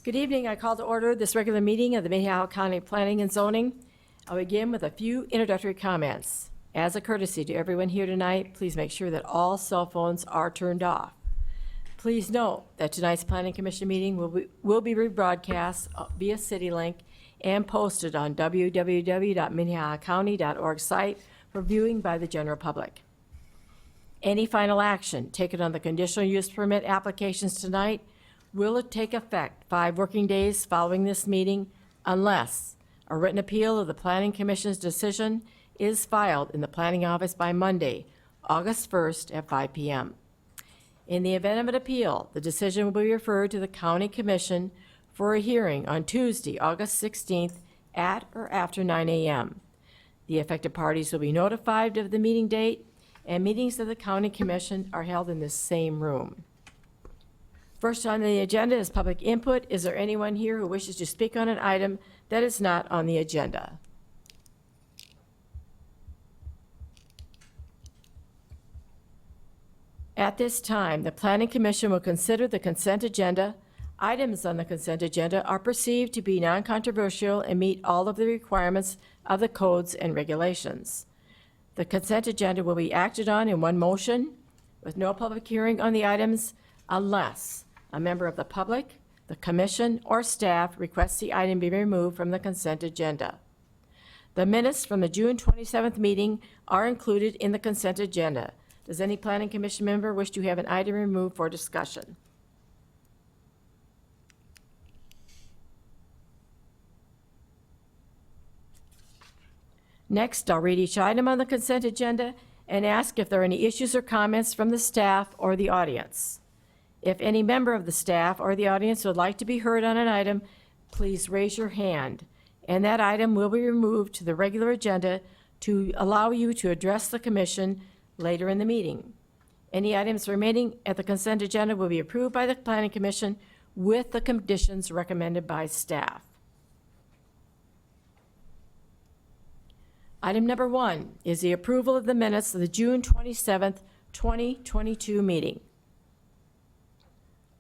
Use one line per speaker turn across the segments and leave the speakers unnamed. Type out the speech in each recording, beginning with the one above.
Good evening. I call to order this regular meeting of the Minnehaha County Planning and Zoning. I'll begin with a few introductory comments. As a courtesy to everyone here tonight, please make sure that all cell phones are turned off. Please note that tonight's Planning Commission meeting will be rebroadcast via CityLink and posted on www.minnehahacounty.org site for viewing by the general public. Any final action taken on the conditional use permit applications tonight will take effect 5 working days following this meeting unless a written appeal of the Planning Commission's decision is filed in the Planning Office by Monday, August 1st at 5 p.m. In the event of an appeal, the decision will be referred to the County Commission for a hearing on Tuesday, August 16th at or after 9 a.m. The affected parties will be notified of the meeting date, and meetings of the County Commission are held in the same room. First on the agenda is public input. Is there anyone here who wishes to speak on an item that is not on the agenda? At this time, the Planning Commission will consider the consent agenda. Items on the consent agenda are perceived to be non-controversial and meet all of the requirements of the codes and regulations. The consent agenda will be acted on in one motion with no public hearing on the items unless a member of the public, the commission, or staff requests the item be removed from the consent agenda. The minutes from the June 27th meeting are included in the consent agenda. Does any Planning Commission member wish to have an item removed for discussion? Next, I'll read each item on the consent agenda and ask if there are any issues or comments from the staff or the audience. If any member of the staff or the audience would like to be heard on an item, please raise your hand, and that item will be removed to the regular agenda to allow you to address the commission later in the meeting. Any items remaining at the consent agenda will be approved by the Planning Commission with the conditions recommended by staff. Item number 1 is the approval of the minutes of the June 27th, 2022 meeting.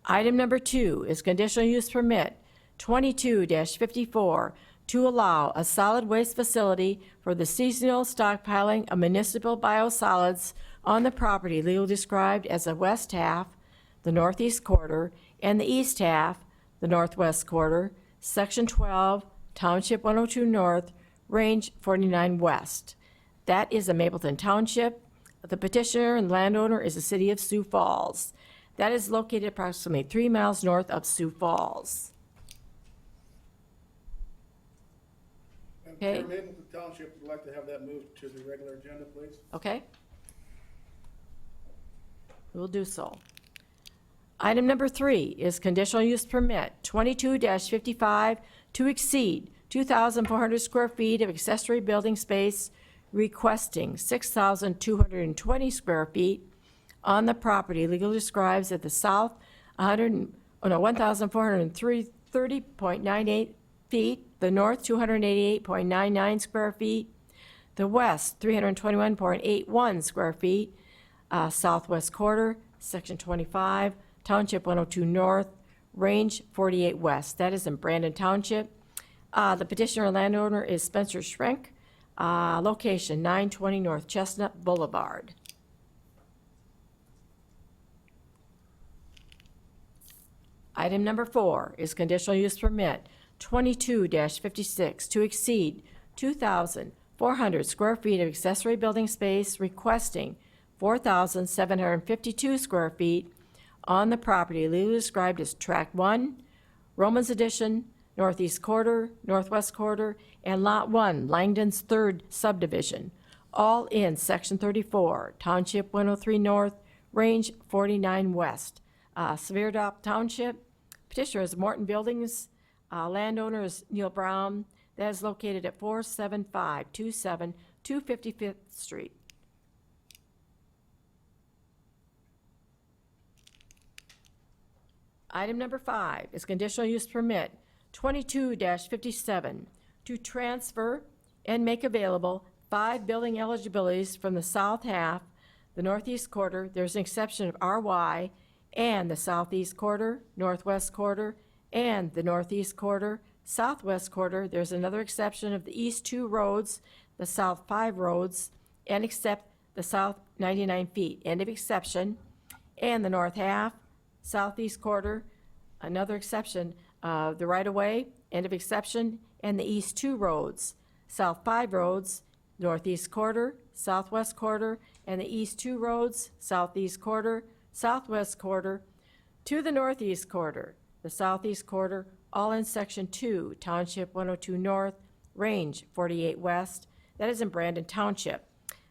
Item number 2 is conditional use permit 22-54 to allow a solid waste facility for the seasonal stockpiling of municipal biosolids on the property legally described as the west half, the northeast quarter, and the east half, the northwest quarter, section 12, township 102 north, range 49 west. That is a Mapleton Township. The petitioner and landowner is the city of Sioux Falls. That is located approximately 3 miles north of Sioux Falls. Okay.
Chairman, the township would like to have that moved to the regular agenda, please.
Okay. We'll do so. Item number 3 is conditional use permit 22-55 to exceed 2,400 square feet of accessory building space, requesting 6,220 square feet on the property legally described at the south 1,430.98 feet, the north 288.99 square feet, the west 321.81 square feet, southwest quarter, section 25, township 102 north, range 48 west. That is in Brandon Township. The petitioner and landowner is Spencer Schrenk, location 920 North Chestnut Boulevard. Item number 4 is conditional use permit 22-56 to exceed 2,400 square feet of accessory building space, requesting 4,752 square feet on the property legally described as Tract 1, Romans Edition, Northeast Quarter, Northwest Quarter, and Lot 1, Langdon's 3rd subdivision, all in Section 34, Township 103 North, Range 49 West, Sverdrup Township. Petitioner is Morton Buildings. Landowner is Neil Brown. That is located at 47527 255th Street. Item number 5 is conditional use permit 22-57 to transfer and make available 5 building eligibilities from the south half, the northeast quarter, there's an exception of RY, and the southeast quarter, northwest quarter, and the northeast quarter, southwest quarter. There's another exception of the east 2 roads, the south 5 roads, and except the south 99 feet, end of exception, and the north half, southeast quarter, another exception, the right-of-way, end of exception, and the east 2 roads, south 5 roads, northeast quarter, southwest quarter, and the east 2 roads, southeast quarter, southwest quarter, to the northeast quarter, the southeast quarter, all in Section 2, Township 102 North, Range 48 West, that is in Brandon Township.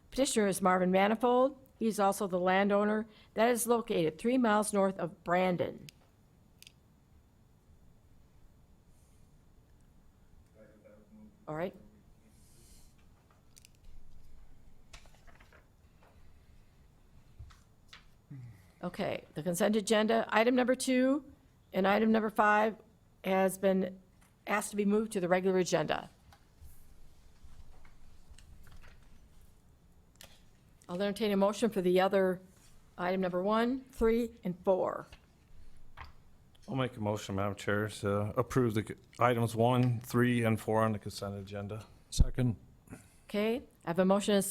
Petitioner is Marvin Manifold. He's also the landowner. That is located 3 miles north of Brandon. All right. Okay, the consent agenda, item number 2 and item number 5 has been asked to be moved to the regular agenda. I'll entertain a motion for the other item number 1, 3, and 4.
I'll make a motion, Madam Chair, to approve the items 1, 3, and 4 on the consent agenda.
Second.
Okay, I have a motion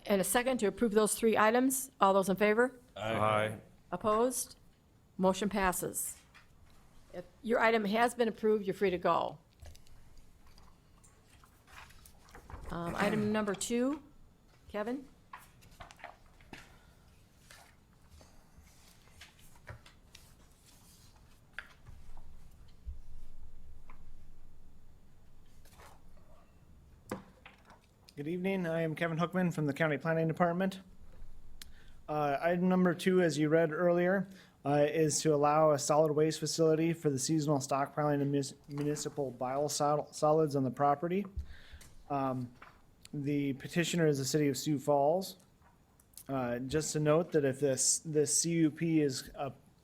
and a second to approve those 3 items. All those in favor?
Aye.
Opposed? Motion passes. If your item has been approved, you're free to go. Item number 2, Kevin?
Good evening. I am Kevin Hookman from the County Planning Department. Item number 2, as you read earlier, is to allow a solid waste facility for the seasonal stockpiling of municipal biosolids on the property. The petitioner is the city of Sioux Falls. Just to note that if this CUP is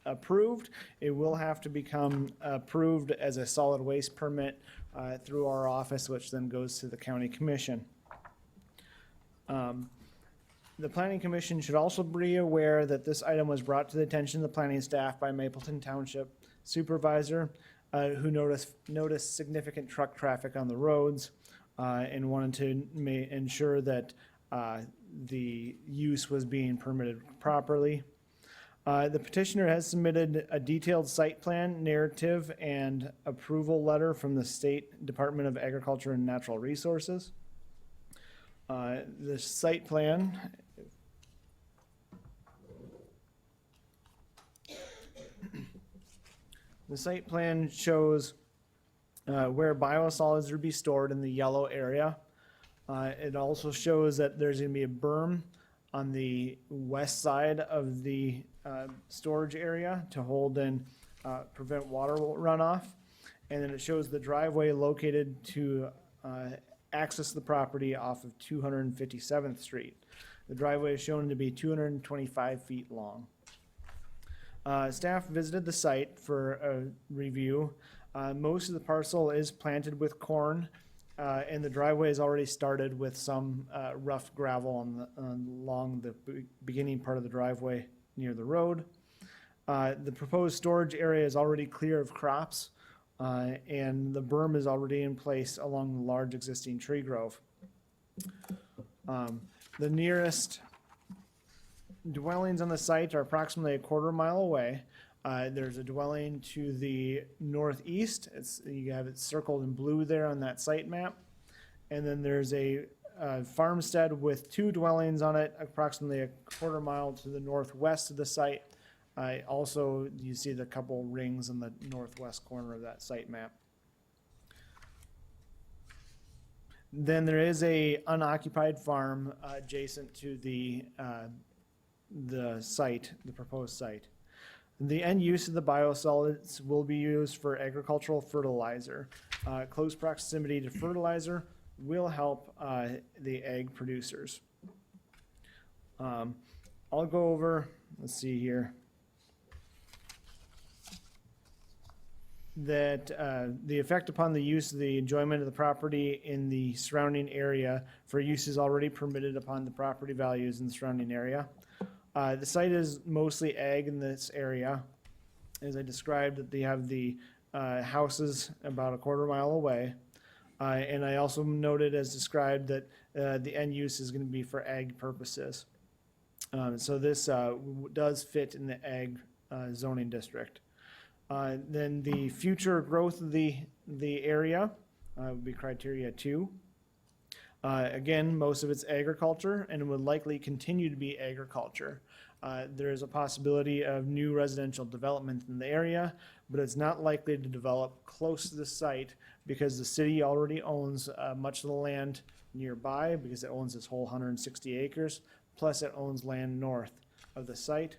approved, it will have to become approved as a solid waste permit through our office, which then goes to the county commission. The Planning Commission should also be aware that this item was brought to the attention of the planning staff by Mapleton Township Supervisor, who noticed significant truck traffic on the roads and wanted to ensure that the use was being permitted properly. The petitioner has submitted a detailed site plan, narrative, and approval letter from the State Department of Agriculture and Natural Resources. The site plan shows where biosolids are to be stored in the yellow area. It also shows that there's going to be a berm on the west side of the storage area to hold and prevent water runoff. And then it shows the driveway located to access the property off of 257th Street. The driveway is shown to be 225 feet long. Staff visited the site for a review. Most of the parcel is planted with corn, and the driveway is already started with some rough gravel along the beginning part of the driveway near the road. The proposed storage area is already clear of crops, and the berm is already in place along the large existing tree grove. The nearest dwellings on the site are approximately a quarter mile away. There's a dwelling to the northeast. You have it circled in blue there on that site map. And then there's a farmstead with 2 dwellings on it, approximately a quarter mile to the northwest of the site. Also, you see the couple rings in the northwest corner of that site map. Then there is a unoccupied farm adjacent to the site, the proposed site. The end use of the biosolids will be used for agricultural fertilizer. Close proximity to fertilizer will help the ag producers. I'll go over, let's see here, that the effect upon the use of the enjoyment of the property in the surrounding area for uses already permitted upon the property values in the surrounding area. The site is mostly ag in this area. As I described, that they have the houses about a quarter mile away. And I also noted as described that the end use is going to be for ag purposes. So this does fit in the ag zoning district. Then the future growth of the area would be criteria 2. Again, most of it's agriculture and would likely continue to be agriculture. There is a possibility of new residential development in the area, but it's not likely to develop close to the site because the city already owns much of the land nearby because it owns this whole 160 acres, plus it owns land north of the site.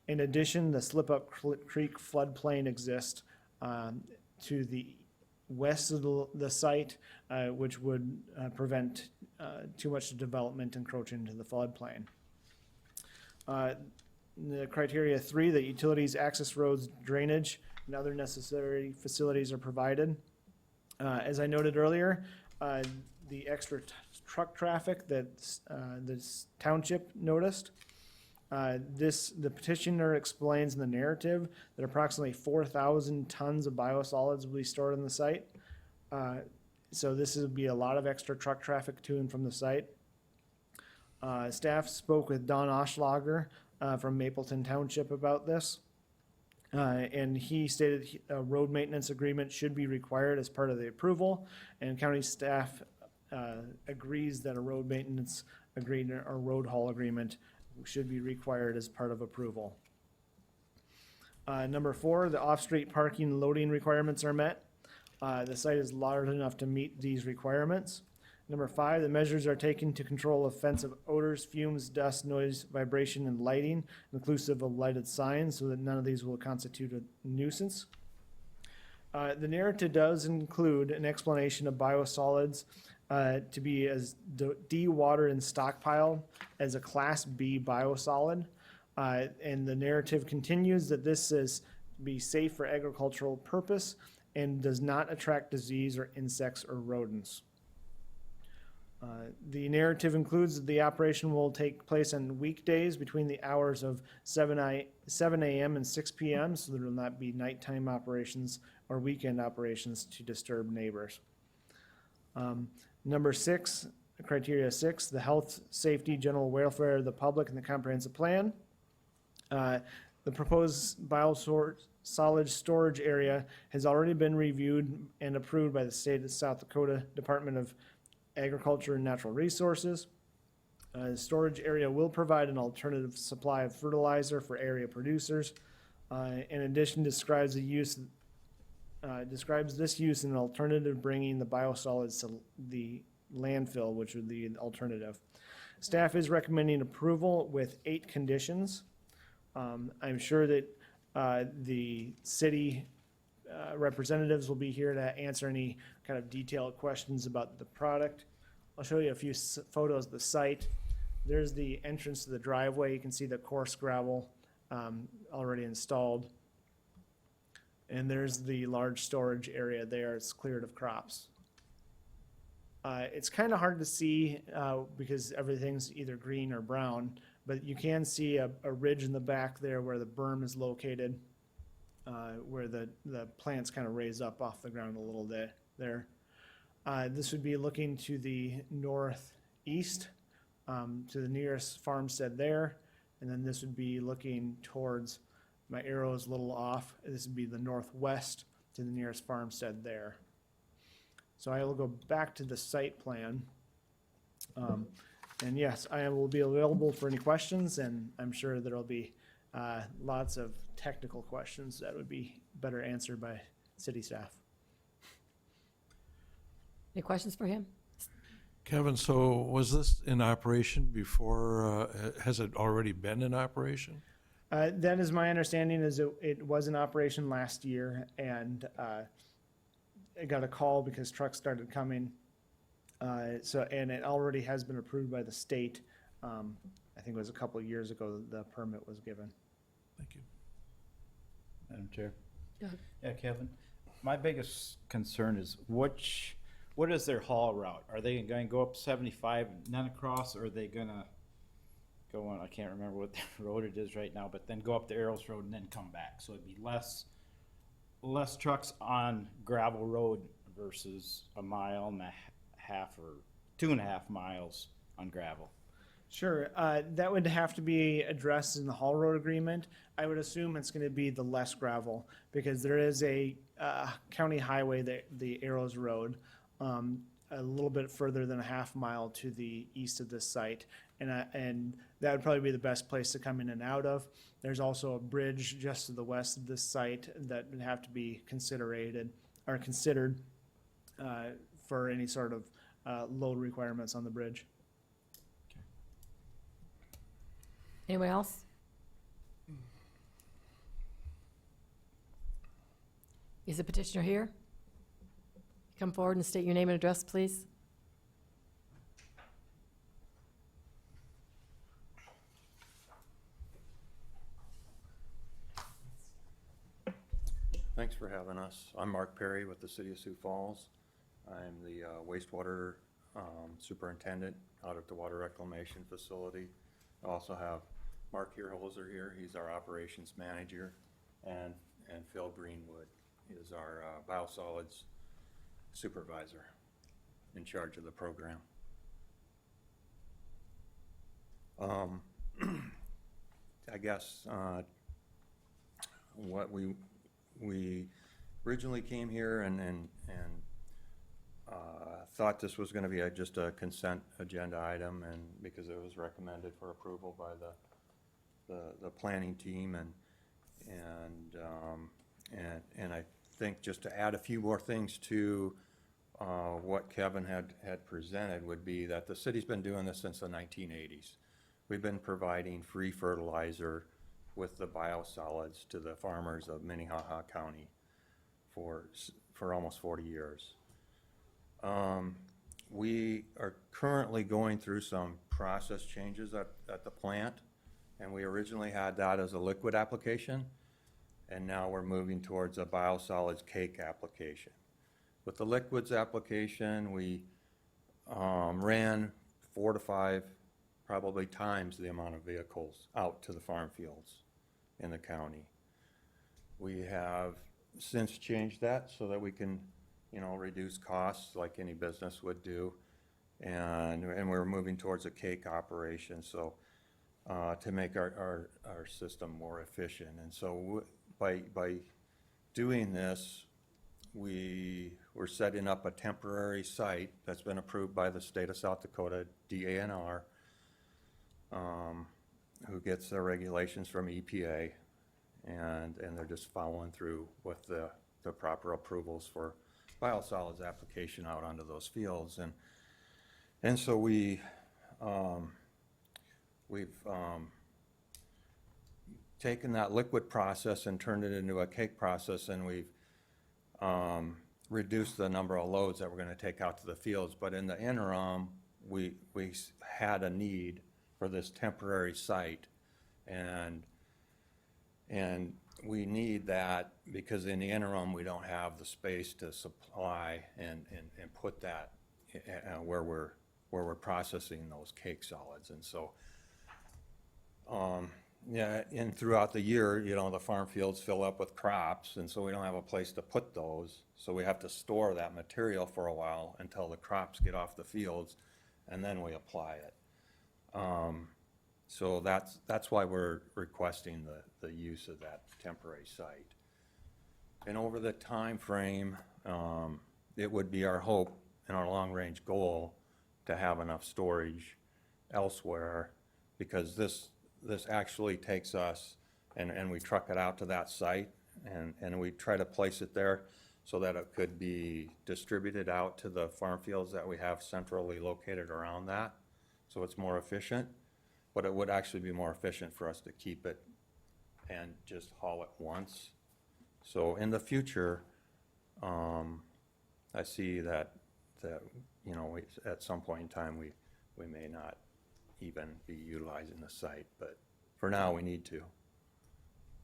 In addition, the Slip-Up Creek floodplain exists to the west of the site, which would prevent too much development encroaching into the floodplain. The criteria 3, that utilities, access roads, drainage, and other necessary facilities are provided. As I noted earlier, the extra truck traffic that this township noticed, the petitioner explains in the narrative that approximately 4,000 tons of biosolids will be stored on the site. So this would be a lot of extra truck traffic to and from the site. Staff spoke with Don Oschlager from Mapleton Township about this. And he stated a road maintenance agreement should be required as part of the approval, and county staff agrees that a road maintenance agreement or road haul agreement should be required as part of approval. Number 4, the off-street parking and loading requirements are met. The site is large enough to meet these requirements. Number 5, the measures are taken to control offensive odors, fumes, dust, noise, vibration, and lighting, inclusive of lighted signs, so that none of these will constitute a nuisance. The narrative does include an explanation of biosolids to be as dewatered and stockpiled as a Class B biosolid. And the narrative continues that this is be safe for agricultural purpose and does not attract disease or insects or rodents. The narrative includes that the operation will take place on weekdays between the hours of 7 a.m. and 6 p.m., so there will not be nighttime operations or weekend operations to disturb neighbors. Number 6, criteria 6, the health, safety, general welfare of the public and the comprehensive plan. The proposed biosolid storage area has already been reviewed and approved by the state of South Dakota Department of Agriculture and Natural Resources. The storage area will provide an alternative supply of fertilizer for area producers. In addition, describes this use in an alternative, bringing the biosolids to the landfill, which would be an alternative. Staff is recommending approval with 8 conditions. I'm sure that the city representatives will be here to answer any kind of detailed questions about the product. I'll show you a few photos of the site. There's the entrance to the driveway. You can see the coarse gravel already installed. And there's the large storage area there. It's cleared of crops. It's kind of hard to see because everything's either green or brown, but you can see a ridge in the back there where the berm is located, where the plants kind of raise up off the ground a little bit there. This would be looking to the northeast, to the nearest farmstead there, and then this would be looking towards, my arrow is a little off, this would be the northwest to the nearest farmstead there. So I will go back to the site plan. And yes, I will be available for any questions, and I'm sure there'll be lots of technical questions that would be better answered by city staff.
Any questions for him?
Kevin, so was this in operation before, has it already been in operation?
That is my understanding, is it was in operation last year, and I got a call because trucks started coming. And it already has been approved by the state. I think it was a couple of years ago the permit was given.
Thank you.
Madam Chair.
Go ahead.
Yeah, Kevin, my biggest concern is what is their haul route? Are they going to go up 75 and then across, or are they going to go on, I can't remember what the road it is right now, but then go up the Arrows Road and then come back? So it'd be less less trucks on gravel road versus a mile and a half or 2.5 miles on gravel?
Sure, that would have to be addressed in the haul road agreement. I would assume it's gonna be the less gravel, because there is a, county highway, the Arrows Road, a little bit further than a half mile to the east of this site. And that would probably be the best place to come in and out of. There's also a bridge just to the west of this site that would have to be considered, for any sort of, load requirements on the bridge.
Anyone else? Is the petitioner here? Come forward and state your name and address, please.
Thanks for having us. I'm Mark Perry with the City of Sioux Falls. I'm the wastewater superintendent out at the water reclamation facility. I also have Mark Hierholzer here. He's our operations manager. And Phil Greenwood is our biosolids supervisor in charge of the program. I guess what we originally came here and thought this was going to be just a consent agenda item, and because it was recommended for approval by the planning team, and I think just to add a few more things to what Kevin had presented would be that the city's been doing this since the 1980s. We've been providing free fertilizer with the biosolids to the farmers of Minnehaha County for almost 40 years. We are currently going through some process changes at the plant, and we originally had that as a liquid application, and now we're moving towards a biosolids cake application. With the liquids application, we ran 4 to 5 probably times the amount of vehicles out to the farm fields in the county. We have since changed that so that we can, reduce costs like any business would do, and we're moving towards a cake operation, so to make our system more efficient. And so by doing this, we're setting up a temporary site that's been approved by the state of South Dakota, DANR, who gets their regulations from EPA, and they're just following through with the proper approvals for biosolids application out onto those fields. And so we've taken that liquid process and turned it into a cake process, and we've reduced the number of loads that we're going to take out to the fields. But in the interim, we had a need for this temporary site, and we need that because in the interim we don't have the space to supply and put that where we're processing those cake solids. And so and throughout the year, the farm fields fill up with crops, and so we don't have a place to put those, so we have to store that material for a while until the crops get off the fields, and then we apply it. So that's why we're requesting the use of that temporary site. And over the time frame, it would be our hope and our long-range goal to have enough storage elsewhere, because this actually takes us and we truck it out to that site, and we try to place it there so that it could be distributed out to the farm fields that we have centrally located around that, so it's more efficient. But it would actually be more efficient for us to keep it and just haul it once. So in the future, I see that at some point in time we may not even be utilizing the site, but for now we need to.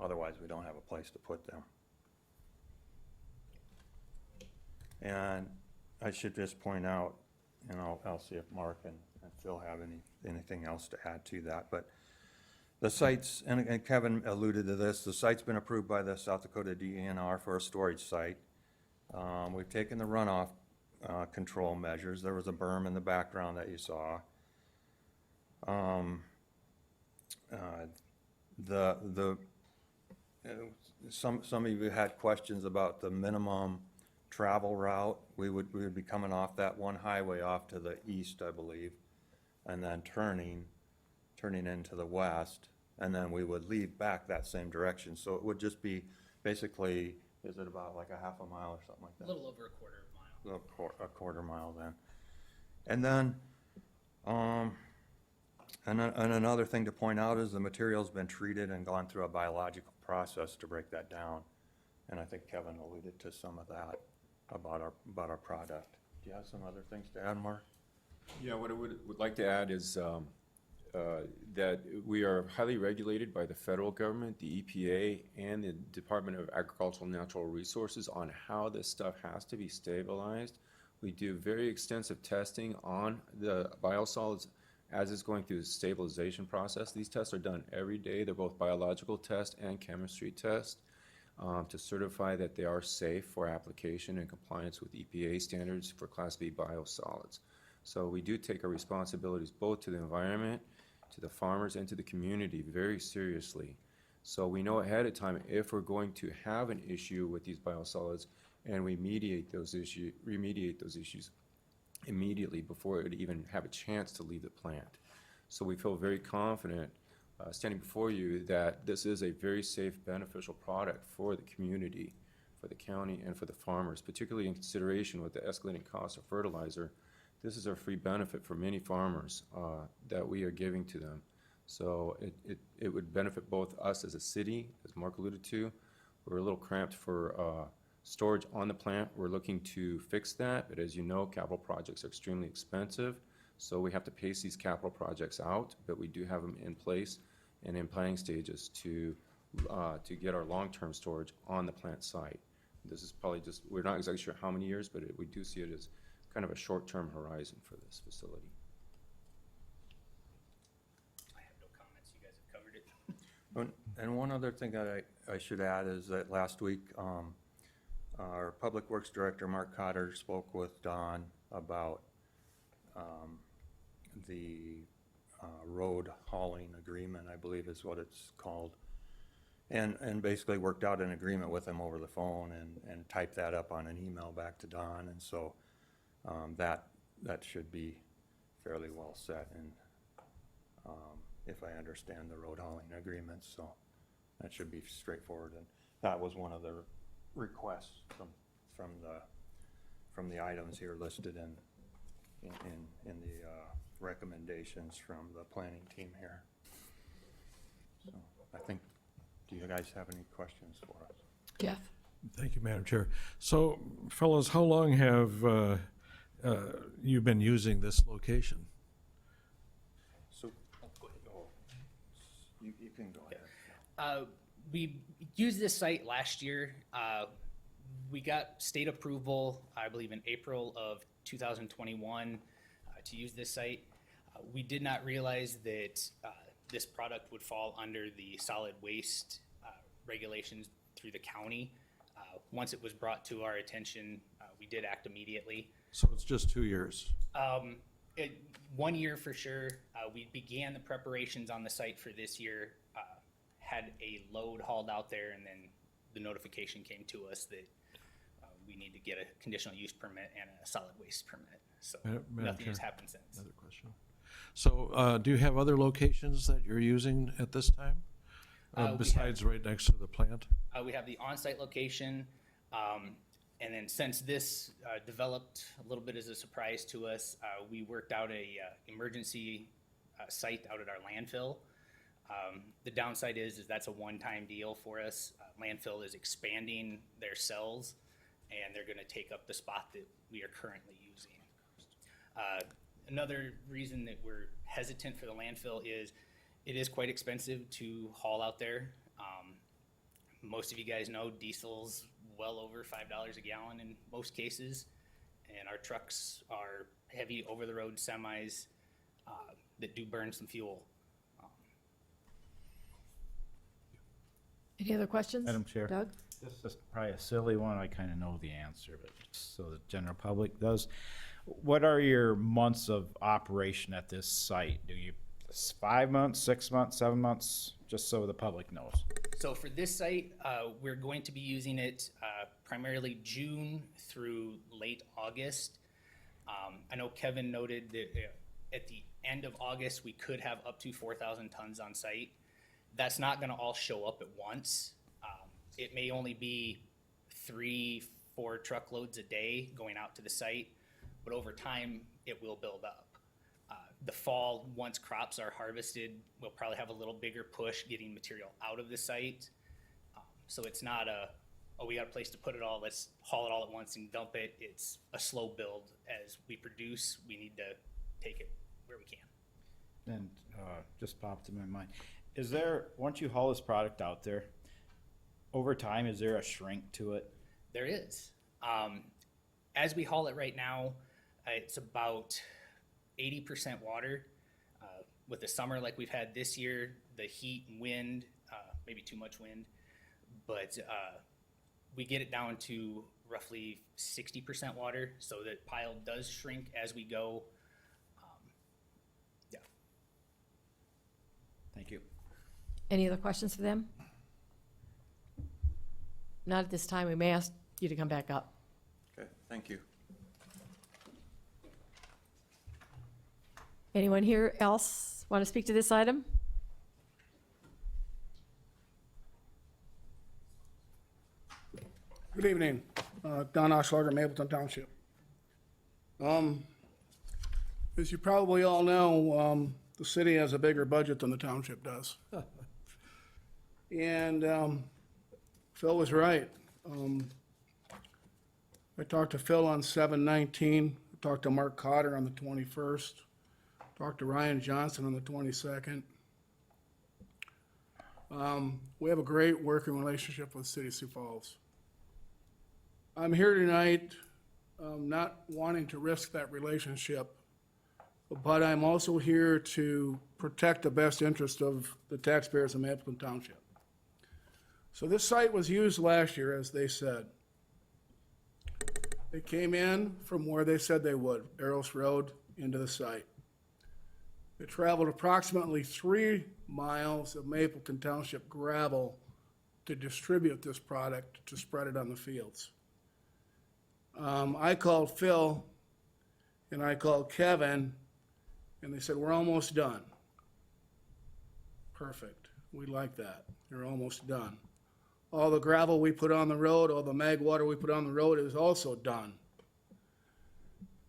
Otherwise, we don't have a place to put them. And I should just point out, and I'll see if Mark and Phil have anything else to add to that, but The site's, and Kevin alluded to this, the site's been approved by the South Dakota DENR for a storage site. We've taken the runoff control measures. There was a berm in the background that you saw. Some of you had questions about the minimum travel route. We would be coming off that one highway off to the east, I believe, and then turning into the west, and then we would leave back that same direction. So it would just be basically, is it about like a half a mile or something like that?
A little over a quarter of a mile.
A quarter mile then. And then, and another thing to point out is the material's been treated and gone through a biological process to break that down. And I think Kevin alluded to some of that about our product. Do you have some other things to add, Mark?
Yeah, what I would like to add is that we are highly regulated by the federal government, the EPA, and the Department of Agricultural and Natural Resources on how this stuff has to be stabilized. We do very extensive testing on the biosolids as it's going through the stabilization process. These tests are done every day. They're both biological tests and chemistry tests to certify that they are safe for application and compliance with EPA standards for Class B biosolids. So we do take our responsibilities both to the environment, to the farmers, and to the community very seriously. So we know ahead of time if we're going to have an issue with these biosolids, and we remediate those issues immediately before it would even have a chance to leave the plant. So we feel very confident standing before you that this is a very safe, beneficial product for the community, for the county, and for the farmers, particularly in consideration with the escalating cost of fertilizer. This is a free benefit for many farmers that we are giving to them. So it would benefit both us as a city, as Mark alluded to. We're a little cramped for storage on the plant. We're looking to fix that, but as you know, capital projects are extremely expensive. So we have to pace these capital projects out, but we do have them in place and in planning stages to get our long-term storage on the plant site. This is probably just, we're not exactly sure how many years, but we do see it as kind of a short-term horizon for this facility.
I have no comments. You guys have covered it.
And one other thing that I should add is that last week, our Public Works Director, Mark Cotter, spoke with Don about the road hauling agreement, I believe is what it's called. And basically worked out an agreement with him over the phone and typed that up on an email back to Don. And so that should be fairly well set, and if I understand the road hauling agreements, so that should be straightforward. And that was one of the requests from the items here listed in the recommendations from the planning team here. So I think, do you guys have any questions for us?
Jeff?
Thank you, Madam Chair. So, fellows, how long have you been using this location?
So, you can go ahead.
We used this site last year. We got state approval, I believe, in April of 2021 to use this site. We did not realize that this product would fall under the solid waste regulations through the county. Once it was brought to our attention, we did act immediately.
So it's just 2 years?
1 year for sure. We began the preparations on the site for this year, had a load hauled out there, and then the notification came to us that we need to get a conditional use permit and a solid waste permit. So
Madam
nothing has
Chair,
happened since.
Another question. So do you have other locations that you're using at this time? Besides right next to the plant?
We have the on-site location, and then since this developed a little bit as a surprise to us, we worked out a emergency site out at our landfill. The downside is that's a one-time deal for us. Landfill is expanding their cells, and they're going to take up the spot that we are currently using. Another reason that we're hesitant for the landfill is it is quite expensive to haul out there. Most of you guys know diesel's well over $5 a gallon in most cases, and our trucks are heavy over-the-road semis that do burn some fuel.
Any other questions?
Madam Chair.
Doug?
This is probably a silly one, I kind of know the answer, but just so the general public does. What are your months of operation at this site? Do you, 5 months, 6 months, 7 months, just so the public knows?
So for this site, we're going to be using it primarily June through late August. I know Kevin noted that at the end of August, we could have up to 4,000 tons on site. That's not gonna all show up at once. It may only be 3-4 truckloads a day going out to the site, but over time, it will build up. The fall, once crops are harvested, we'll probably have a little bigger push getting material out of the site. So it's not oh, we got a place to put it all, let's haul it all at once and dump it. It's a slow build. As we produce, we need to take it where we can.
And just popped in my mind. Is there, once you haul this product out there, over time, is there a shrink to it?
There is. As we haul it right now, it's about 80% water. With the summer like we've had this year, the heat and wind, maybe too much wind, but we get it down to roughly 60% water, so that pile does shrink as we go. Yeah.
Thank you.
Any other questions for them? Not at this time. We may ask you to come back up.
Okay, thank you.
Anyone here else want to speak to this item?
Good evening. Don Oshlarger, Mapleton Township. As you probably all know, the city has a bigger budget than the township does. And Phil was right. I talked to Phil on 7/19. I talked to Mark Cotter on the 21st. Talked to Ryan Johnson on the 22nd. We have a great working relationship with the city of Sioux Falls. I'm here tonight not wanting to risk that relationship, but I'm also here to protect the best interest of the taxpayers of Mapleton Township. So this site was used last year, as they said. They came in from where they said they would, Arrows Road, into the site. They traveled approximately 3 miles of Mapleton Township gravel to distribute this product, to spread it on the fields. I called Phil and I called Kevin, and they said, we're almost done. Perfect. We like that. You're almost done. All the gravel we put on the road, all the mag water we put on the road is also done.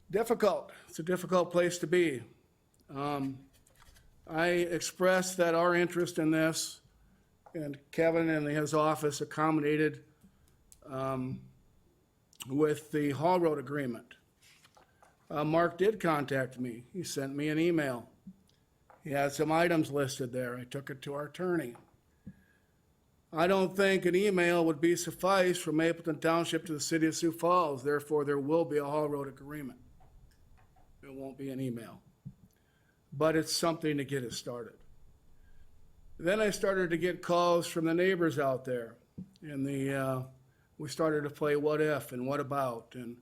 Difficult. It's a difficult place to be. I expressed that our interest in this, and Kevin and his office accommodated with the haul road agreement. Mark did contact me. He sent me an email. He had some items listed there. I took it to our attorney. I don't think an email would be suffice from Mapleton Township to the city of Sioux Falls. Therefore, there will be a haul road agreement. It won't be an email. But it's something to get it started. Then I started to get calls from the neighbors out there. And we started to play what if and what about. And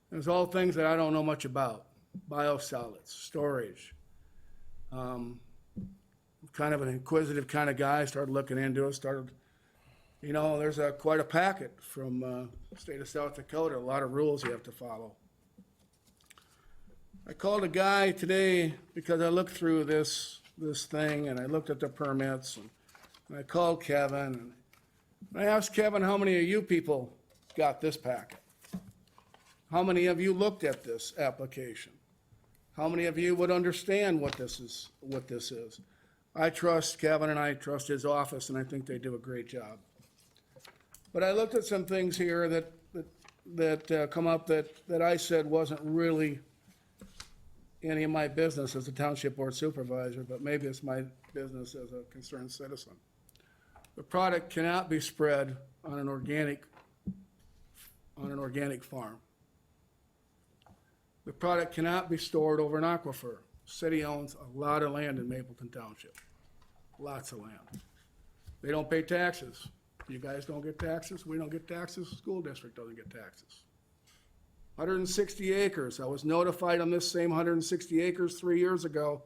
there's all things that I don't know much about. Biosolids, storage. Kind of an inquisitive kind of guy, started looking into it, there's quite a packet from the state of South Dakota, a lot of rules you have to follow. I called a guy today because I looked through this thing and I looked at the permits, and I called Kevin, and I asked Kevin, how many of you people got this packet? How many of you looked at this application? How many of you would understand what this is? I trust Kevin and I trust his office, and I think they do a great job. But I looked at some things here that come up that I said wasn't really any of my business as a township board supervisor, but maybe it's my business as a concerned citizen. The product cannot be spread on an organic farm. The product cannot be stored over an aquifer. City owns a lot of land in Mapleton Township, lots of land. They don't pay taxes. You guys don't get taxes, we don't get taxes, school district doesn't get taxes. 160 acres, I was notified on this same 160 acres 3 years ago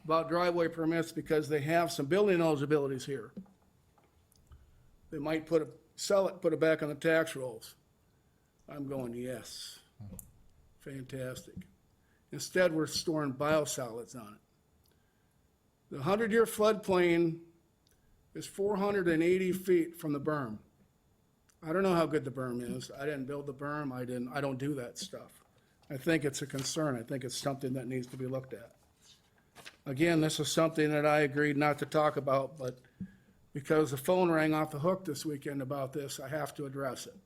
about driveway permits because they have some building eligibilities here. They might sell it, put it back on the tax rolls. I'm going, yes, fantastic. Instead, we're storing biosolids on it. The 100-year floodplain is 480 feet from the berm. I don't know how good the berm is. I didn't build the berm. I don't do that stuff. I think it's a concern. I think it's something that needs to be looked at. Again, this is something that I agreed not to talk about, but because the phone rang off the hook this weekend about this, I have to address it.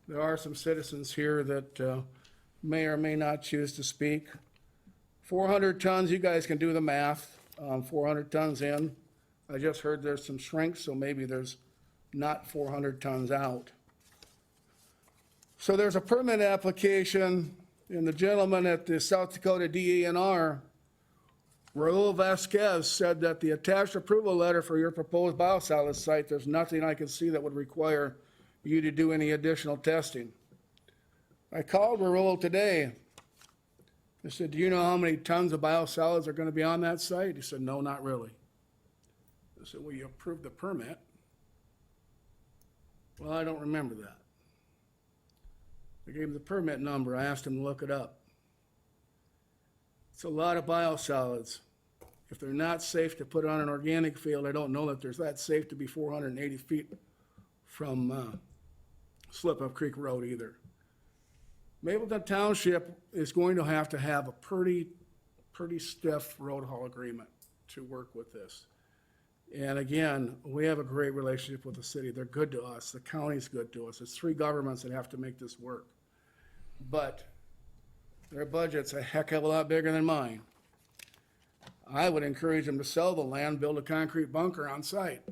There are some citizens here that may or may not choose to speak. 400 tons, you guys can do the math, 400 tons in. I just heard there's some shrinks, so maybe there's not 400 tons out. So there's a permit application, and the gentleman at the South Dakota DENR, Raul Vasquez, said that the attached approval letter for your proposed biosolids site, there's nothing I can see that would require you to do any additional testing. I called Raul today. I said, do you know how many tons of biosolids are going to be on that site? He said, no, not really. I said, well, you approved the permit. Well, I don't remember that. I gave him the permit number. I asked him to look it up. It's a lot of biosolids. If they're not safe to put on an organic field, I don't know that there's that safe to be 480 feet from Slip Up Creek Road either. Mapleton Township is going to have a pretty stiff road haul agreement to work with this. And again, we have a great relationship with the city. They're good to us. The county's good to us. It's three governments that have to make this work. But their budget's a heck of a lot bigger than mine. I would encourage them to sell the land, build a concrete bunker on site.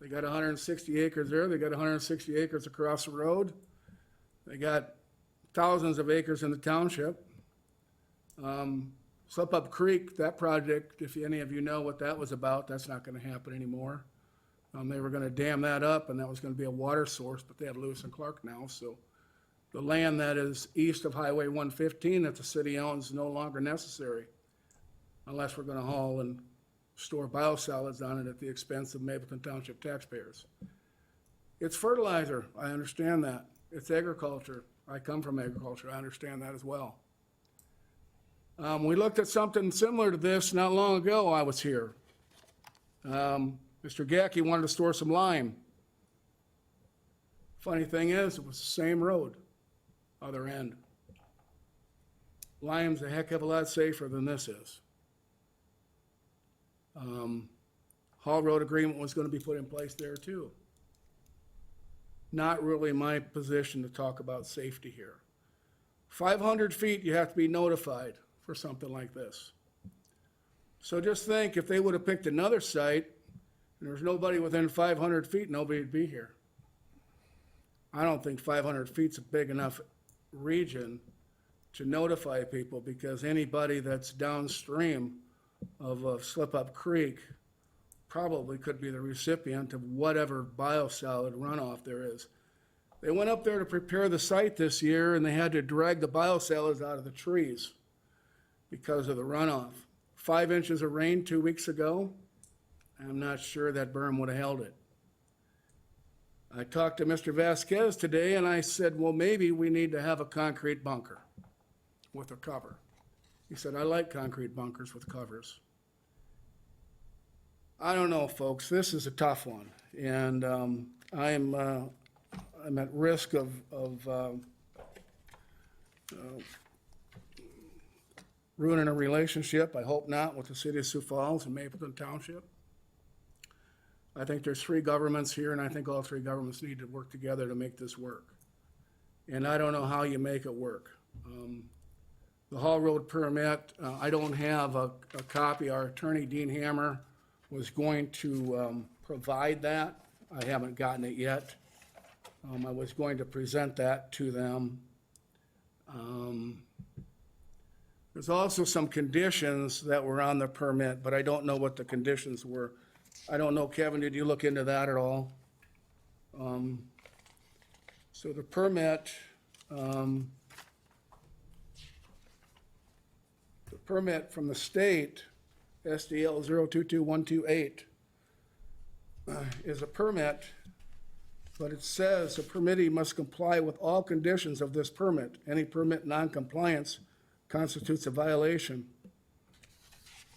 They got 160 acres there. They got 160 acres across the road. They got thousands of acres in the township. Slip Up Creek, that project, if any of you know what that was about, that's not going to happen anymore. They were going to dam that up, and that was going to be a water source, but they have Lewis and Clark now, so the land that is east of Highway 115 that the city owns is no longer necessary unless we're going to haul and store biosolids on it at the expense of Mapleton Township taxpayers. It's fertilizer, I understand that. It's agriculture. I come from agriculture, I understand that as well. We looked at something similar to this not long ago. I was here. Mr. Gacky wanted to store some lime. Funny thing is, it was the same road, other end. Lime's a heck of a lot safer than this is. Haul road agreement was going to be put in place there too. Not really my position to talk about safety here. 500 feet, you have to be notified for something like this. So just think, if they would have picked another site, and there's nobody within 500 feet, nobody would be here. I don't think 500 feet's a big enough region to notify people, because anybody that's downstream of Slip Up Creek probably could be the recipient of whatever biosolid runoff there is. They went up there to prepare the site this year, and they had to drag the biosolids out of the trees because of the runoff. 5 inches of rain 2 weeks ago. I'm not sure that berm would have held it. I talked to Mr. Vasquez today, and I said, well, maybe we need to have a concrete bunker with a cover. He said, I like concrete bunkers with covers. I don't know, folks. This is a tough one, and I'm at risk of ruining a relationship. I hope not, with the city of Sioux Falls and Mapleton Township. I think there's three governments here, and I think all three governments need to work together to make this work. And I don't know how you make it work. The haul road permit, I don't have a copy. Our attorney, Dean Hammer, was going to provide that. I haven't gotten it yet. I was going to present that to them. There's also some conditions that were on the permit, but I don't know what the conditions were. I don't know, Kevin, did you look into that at all? So the permit, from the state, SDL 022128, is a permit, but it says a permittee must comply with all conditions of this permit. Any permit non-compliance constitutes a violation.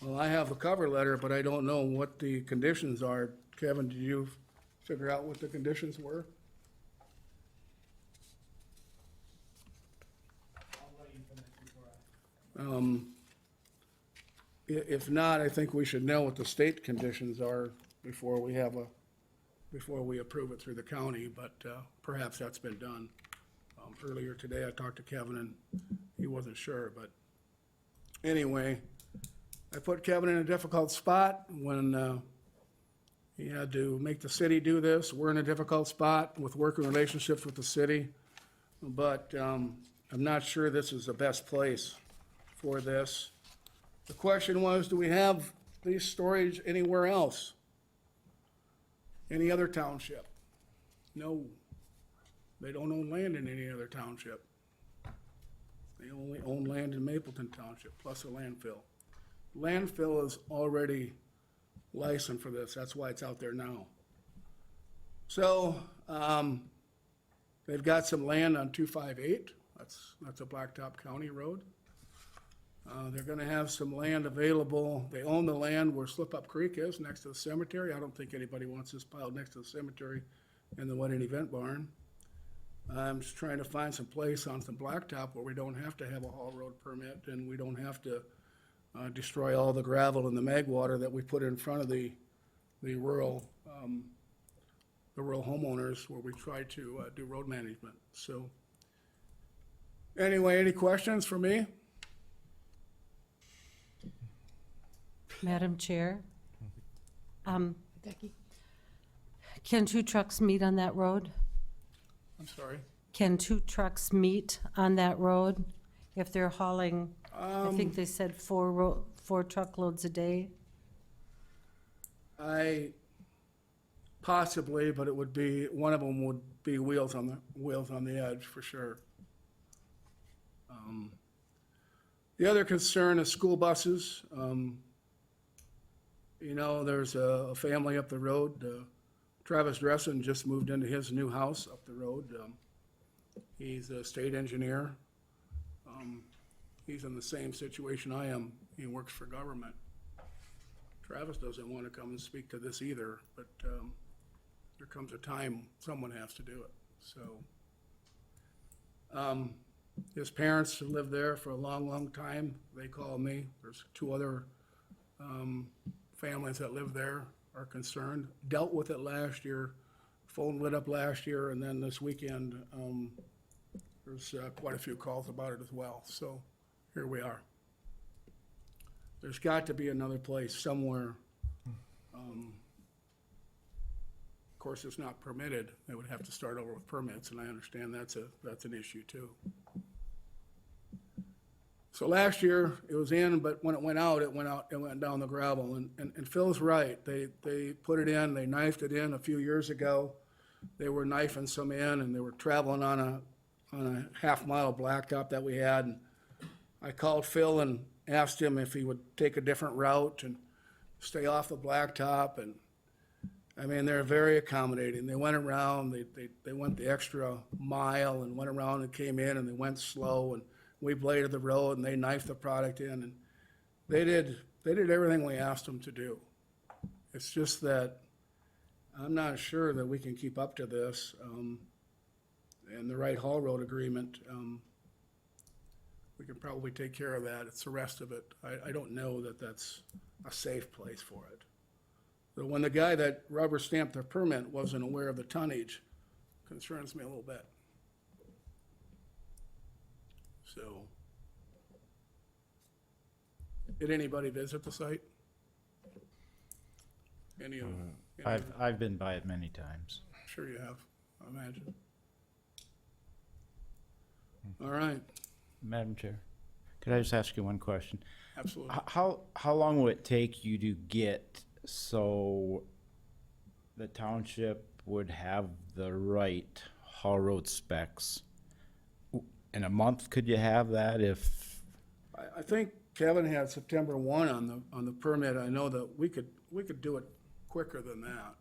Well, I have a cover letter, but I don't know what the conditions are. Kevin, did you figure out what the conditions were? If not, I think we should know what the state conditions are before we approve it through the county, but perhaps that's been done. Earlier today, I talked to Kevin and he wasn't sure, but anyway, I put Kevin in a difficult spot when he had to make the city do this. We're in a difficult spot with working relationships with the city, but I'm not sure this is the best place for this. The question was, do we have these storage anywhere else? Any other township? No. They don't own land in any other township. They only own land in Mapleton Township, plus a landfill. Landfill is already licensed for this, that's why it's out there now. So, they've got some land on 258, that's a Blacktop County road. They're gonna have some land available. They own the land where Slip Up Creek is, next to the cemetery. I don't think anybody wants this piled next to the cemetery and the wedding event barn. I'm just trying to find some place on some blacktop where we don't have to have a haul road permit and we don't have to destroy all the gravel and the mag water that we put in front of the rural homeowners where we try to do road management. So anyway, any questions for me?
Madam Chair? Can two trucks meet on that road?
I'm sorry.
Can two trucks meet on that road if they're hauling, I think they said four truckloads a day?
Possibly, but it would be, one of them would be wheels on the edge for sure. The other concern is school buses. You know, there's a family up the road. Travis Dressen just moved into his new house up the road. He's a state engineer. He's in the same situation I am. He works for government. Travis doesn't want to come and speak to this either, but there comes a time someone has to do it, so. His parents have lived there for a long, long time. They call me. There's two other families that live there are concerned. Dealt with it last year. Phone lit up last year, and then this weekend, there's quite a few calls about it as well. So here we are. There's got to be another place somewhere. Of course, it's not permitted. They would have to start over with permits, and I understand that's an issue too. So last year, it was in, but when it went down the gravel, and Phil's right. They put it in, they knifed it in a few years ago. They were knifing some in, and they were traveling on a half-mile blacktop that we had. And I called Phil and asked him if he would take a different route and stay off the blacktop, and I mean, they're very accommodating. They went around, they went the extra mile and went around and came in, and they went slow, and we bladed the road, and they knifed the product in, and they did everything we asked them to do. It's just that I'm not sure that we can keep up to this, and the right haul road agreement, we can probably take care of that. It's the rest of it. I don't know that that's a safe place for it. So when the guy that rubber stamped their permit wasn't aware of the tonnage, concerns me a little bit. So, did anybody visit the site? Any of them?
I've been by it many times.
Sure you have, I imagine. All right,
Madam Chair, could I just ask you one question?
absolutely.
How long will it take you to get so the township would have the right haul road specs, in a month, could you have that if,
I think Kevin had September 1 on the permit. I know that we could do it quicker than that,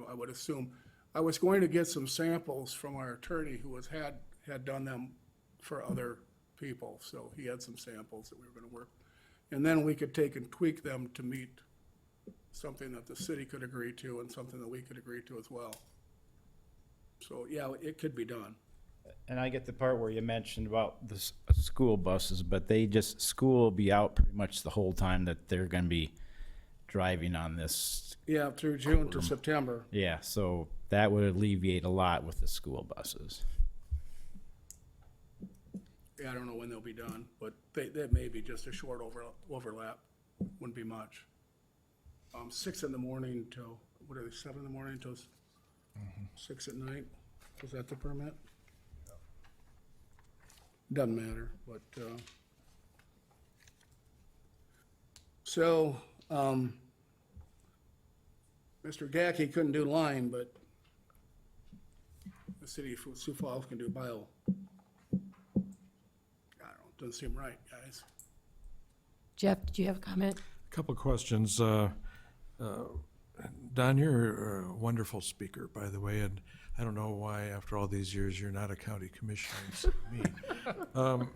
I would assume. I was going to get some samples from our attorney who had done them for other people, so he had some samples that we were gonna work. And then we could take and tweak them to meet something that the city could agree to and something that we could agree to as well. So, yeah, it could be done.
and I get the part where you mentioned about the school buses, but school will be out pretty much the whole time that they're gonna be driving on this.
Yeah, through June to September.
Yeah, so that would alleviate a lot with the school buses.
Yeah, I don't know when they'll be done, but that may be just a short overlap, wouldn't be much. 6 in the morning till, what are they, 7 in the morning till 6 at night? Was that the permit? Doesn't matter, but, so, Mr. Gacky couldn't do line, but the city of Sioux Falls can do bio. I don't know, doesn't seem right, guys.
Jeff, did you have a comment?
Couple of questions. Don, you're a wonderful speaker, by the way, and I don't know why, after all these years, you're not a county commissioner instead of me.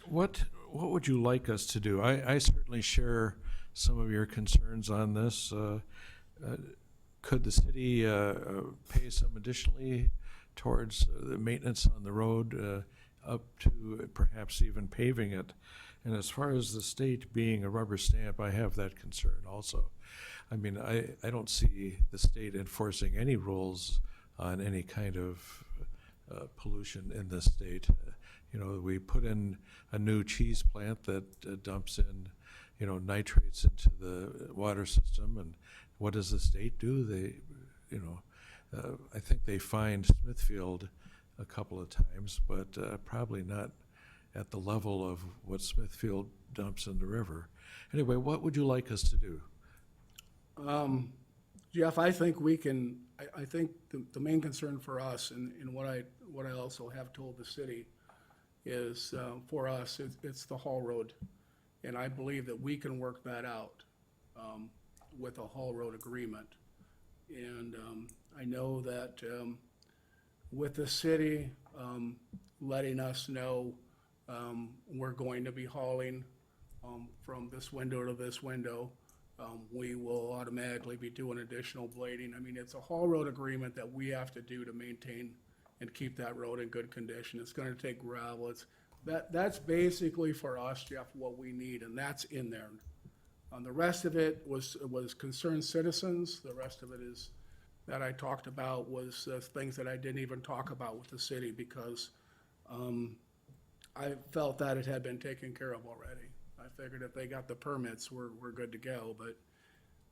What would you like us to do? I certainly share some of your concerns on this. Could the city pay some additionally towards the maintenance on the road, up to perhaps even paving it? And as far as the state being a rubber stamp, I have that concern also. I mean, I don't see the state enforcing any rules on any kind of pollution in this state. You know, we put in a new cheese plant that dumps in, you know, nitrates into the water system, and what does the state do? They, you know, I think they fined Smithfield a couple of times, but probably not at the level of what Smithfield dumps in the river. Anyway, what would you like us to do?
Jeff, I think we can, I think the main concern for us, and what I also have told the city, is for us, it's the haul road. And I believe that we can work that out with a haul road agreement. And I know that with the city letting us know we're going to be hauling from this window to this window, we will automatically be doing additional blading. I mean, it's a haul road agreement that we have to do to maintain and keep that road in good condition. It's gonna take gravel. That's basically for us, Jeff, what we need, and that's in there. The rest of it was concerned citizens. The rest of it is, that I talked about, was things that I didn't even talk about with the city, because I felt that it had been taken care of already. I figured if they got the permits, we're good to go, but,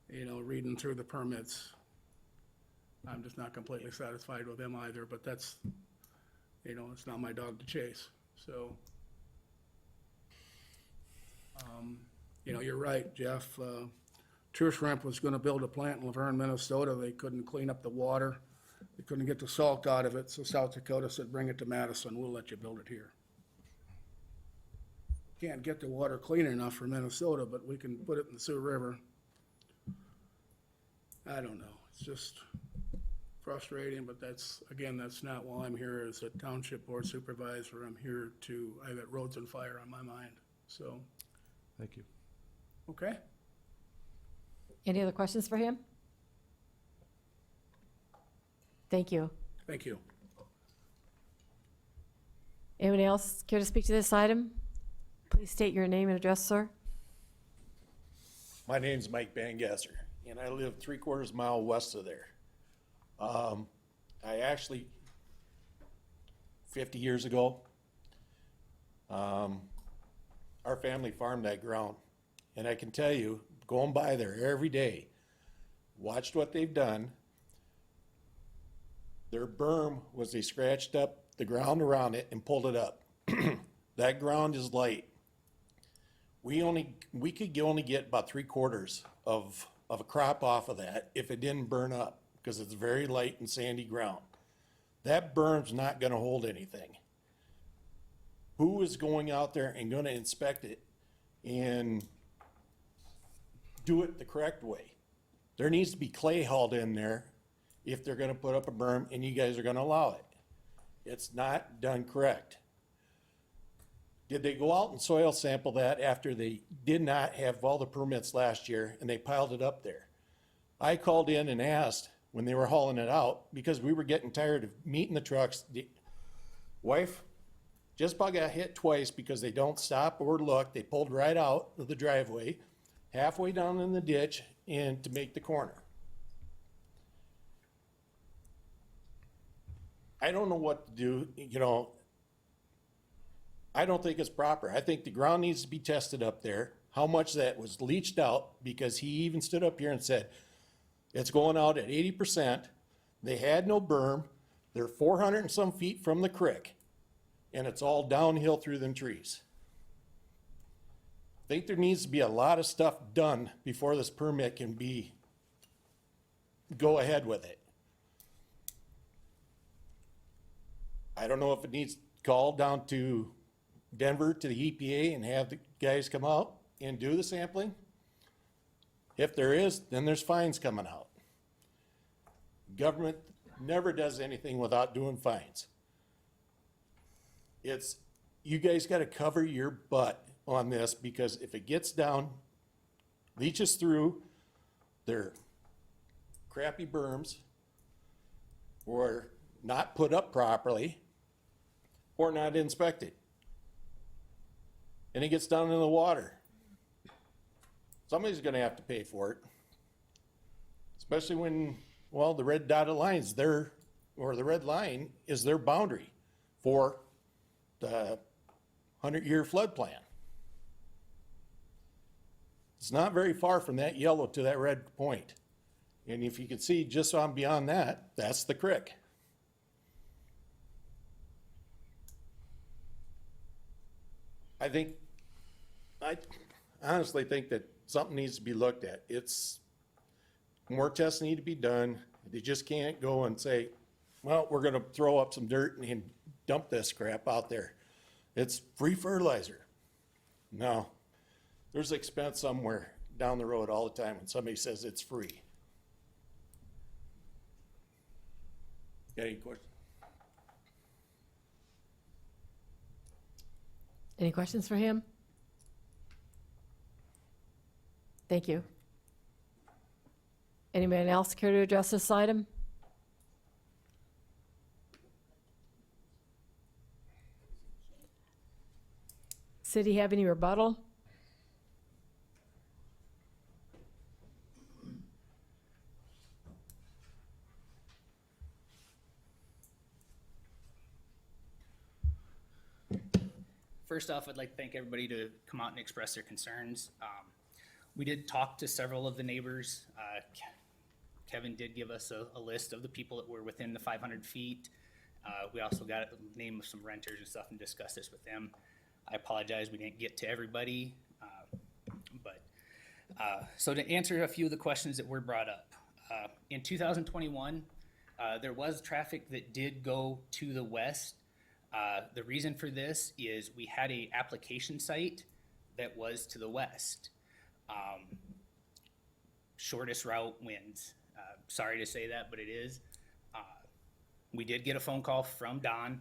you know, reading through the permits, I'm just not completely satisfied with them either, but that's, you know, it's not my dog to chase, so. You know, you're right, Jeff. True Shrimp was gonna build a plant in Laverne, Minnesota. They couldn't clean up the water. They couldn't get the salt out of it, so South Dakota said, bring it to Madison, we'll let you build it here. Can't get the water clean enough for Minnesota, but we can put it in the Sioux River. I don't know, it's just frustrating, but that's not why I'm here as a township board supervisor. I'm here I got roads and fire on my mind, so,
Thank you.
okay?
Any other questions for him? Thank you.
Thank you.
Anyone else care to speak to this item? Please state your name and address, sir.
My name's Mike Bangasser, and I live 3/4 mile west of there. I actually, 50 years ago, our family farmed that ground. And I can tell you, going by there every day, watched what they've done. Their berm was they scratched up the ground around it and pulled it up. That ground is light. We could only get about 3/4 of a crop off of that if it didn't burn up. because it's very light and sandy ground. That berm's not gonna hold anything. Who is going out there and gonna inspect it and do it the correct way? There needs to be clay hauled in there if they're gonna put up a berm and you guys are gonna allow it. It's not done correct. Did they go out and soil sample that after they did not have all the permits last year and they piled it up there? I called in and asked when they were hauling it out because we were getting tired of meeting the trucks. The wife just about got hit twice because they don't stop or look. They pulled right out of the driveway, halfway down in the ditch and to make the corner. I don't know what to do, you know. I don't think it's proper. I think the ground needs to be tested up there, how much that was leached out, because he even stood up here and said, it's going out at 80%. They had no berm. They're 400 and some feet from the creek, and it's all downhill through them trees. I think there needs to be a lot of stuff done before this permit can go ahead with it. I don't know if it needs called down to Denver to the EPA and have the guys come out and do the sampling. If there is, then there's fines coming out. Government never does anything without doing fines. You guys gotta cover your butt on this, because if it gets down, leaches through their crappy berms, or not put up properly, or not inspected, and it gets down in the water, somebody's gonna have to pay for it. Especially when, well, the red dotted line's there, or the red line is their boundary for the 100-year flood plan. It's not very far from that yellow to that red point. And if you can see just on beyond that, that's the creek. I honestly think that something needs to be looked at. More tests need to be done. They just can't go and say, well, we're gonna throw up some dirt and dump this crap out there. It's free fertilizer. No, there's expense somewhere down the road all the time when somebody says it's free. Got any questions?
Any questions for him? Thank you. Anyone else care to address this item? City have any rebuttal?
First off, I'd like to thank everybody to come out and express their concerns. We did talk to several of the neighbors. Kevin did give us a list of the people that were within the 500 feet. We also got a name of some renters and stuff and discussed this with them. I apologize, we didn't get to everybody. So to answer a few of the questions that were brought up, in 2021, there was traffic that did go to the west. The reason for this is we had a application site that was to the west. Shortest route wins. Sorry to say that, but it is. We did get a phone call from Don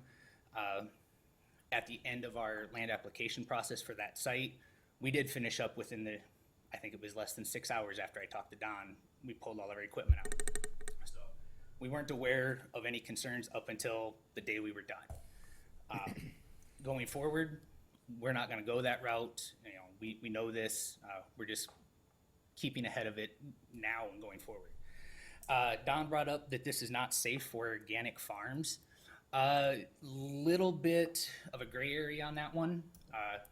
at the end of our land application process for that site. We did finish up within I think it was less than 6 hours after I talked to Don. We pulled all of our equipment out. So we weren't aware of any concerns up until the day we were done. Going forward, we're not gonna go that route. You know, we know this. We're just keeping ahead of it now and going forward. Don brought up that this is not safe for organic farms. Little bit of a gray area on that one.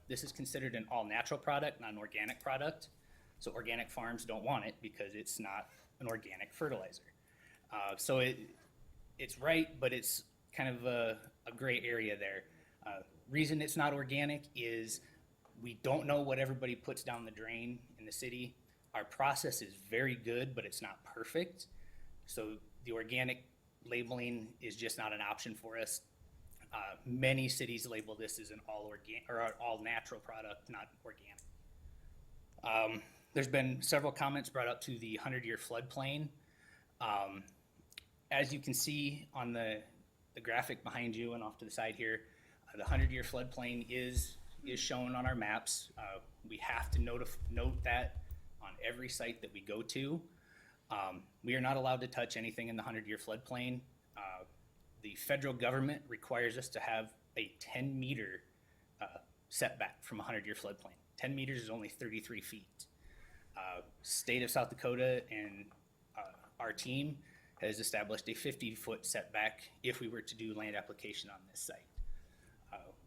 This is considered an all-natural product, not an organic product. So organic farms don't want it because it's not an organic fertilizer. So it's right, but it's kind of a gray area there. Reason it's not organic is we don't know what everybody puts down the drain in the city. Our process is very good, but it's not perfect. So The organic labeling is just not an option for us. Many cities label this as an all natural product, not organic. There's been several comments brought up to the 100-year floodplain. As you can see on the graphic behind you and off to the side here, the 100-year floodplain is shown on our maps. We have to note that on every site that we go to. We are not allowed to touch anything in the 100-year floodplain. The federal government requires us to have a 10-meter setback from a 100-year floodplain. 10 meters is only 33 feet. State of South Dakota and our team has established a 50-foot setback if we were to do land application on this site.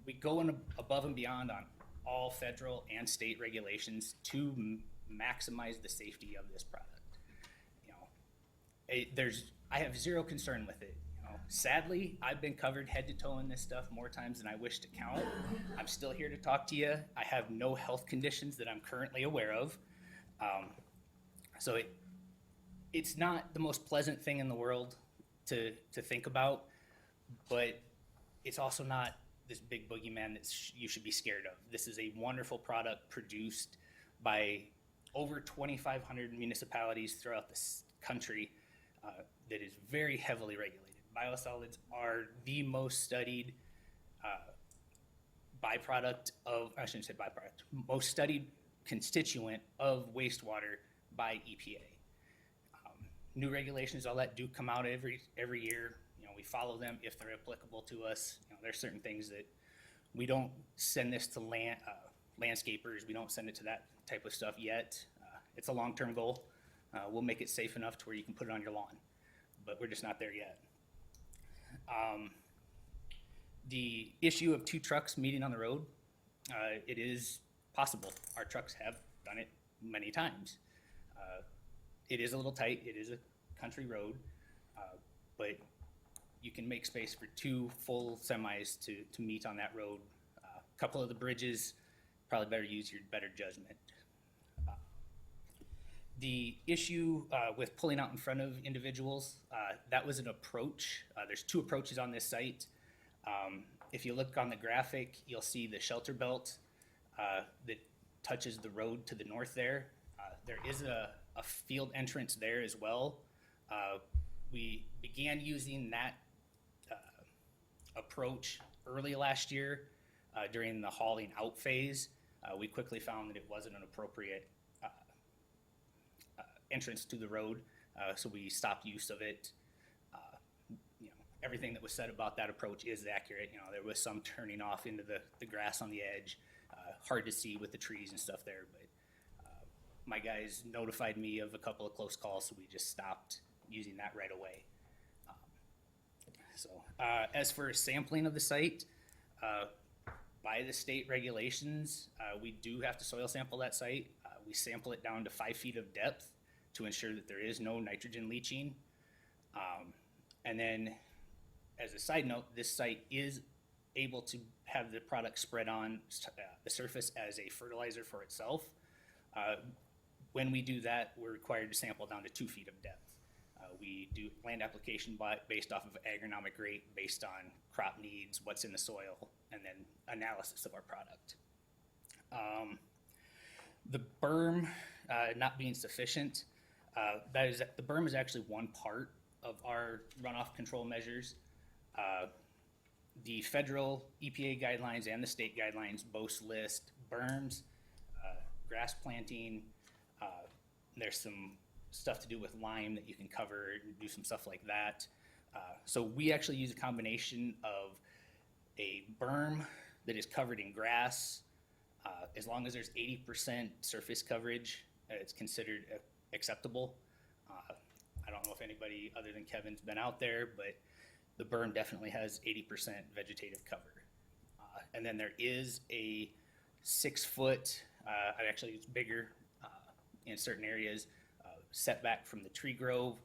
We go above and beyond on all federal and state regulations to maximize the safety of this product. I have zero concern with it. Sadly, I've been covered head to toe in this stuff more times than I wish to count. I'm still here to talk to you. I have no health conditions that I'm currently aware of. So it's not the most pleasant thing in the world to think about, but it's also not this big boogeyman that you should be scared of. This is a wonderful product produced by over 2,500 municipalities throughout this country that is very heavily regulated. Biosolids are the most studied most studied constituent of wastewater by EPA. New regulations, all that do come out every year. We follow them if they're applicable to us. There's certain things that we don't send this to landscapers. We don't send it to that type of stuff yet. It's a long-term goal. We'll make it safe enough to where you can put it on your lawn, but we're just not there yet. The issue of two trucks meeting on the road, it is possible. Our trucks have done it many times. It is a little tight. It is a country road, but you can make space for two full semis to meet on that road. A couple of the bridges, probably better use your better judgment. The issue with pulling out in front of individuals, that was an approach. There's two approaches on this site. If you look on the graphic, you'll see the shelter belt that touches the road to the north there. There is a field entrance there as well. We began using that approach early last year during the hauling out phase. We quickly found that it wasn't an appropriate entrance to the road, so we stopped use of it. Everything that was said about that approach is accurate. There was some turning off into the grass on the edge, hard to see with the trees and stuff there, but my guys notified me of a couple of close calls, so we just stopped using that right away. As for sampling of the site, by the state regulations, we do have to soil sample that site. We sample it down to 5 feet of depth to ensure that there is no nitrogen leaching. And then, as a side note, this site is able to have the product spread on the surface as a fertilizer for itself. When we do that, we're required to sample down to 2 feet of depth. We do land application based off of agronomic rate, based on crop needs, what's in the soil, and then analysis of our product. The berm not being sufficient, the berm is actually one part of our runoff control measures. The federal EPA guidelines and the state guidelines both list berms, grass planting. There's some stuff to do with lime that you can cover and do some stuff like that. So we actually use a combination of a berm that is covered in grass. As long as there's 80% surface coverage, it's considered acceptable. I don't know if anybody other than Kevin's been out there, but the berm definitely has 80% vegetative cover. And then there is a 6 foot, actually it's bigger in certain areas, setback from the tree grove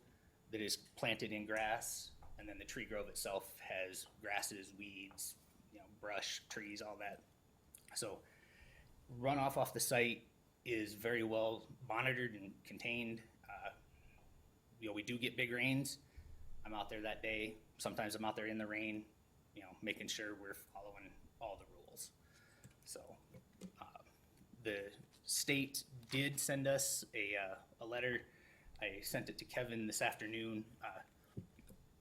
that is planted in grass. And then the tree grove itself has grasses, weeds, brush, trees, all that. So runoff off the site is very well monitored and contained. We do get big rains. I'm out there that day. Sometimes I'm out there in the rain, you know, making sure we're following all the rules. So, the state did send us a letter. I sent it to Kevin this afternoon.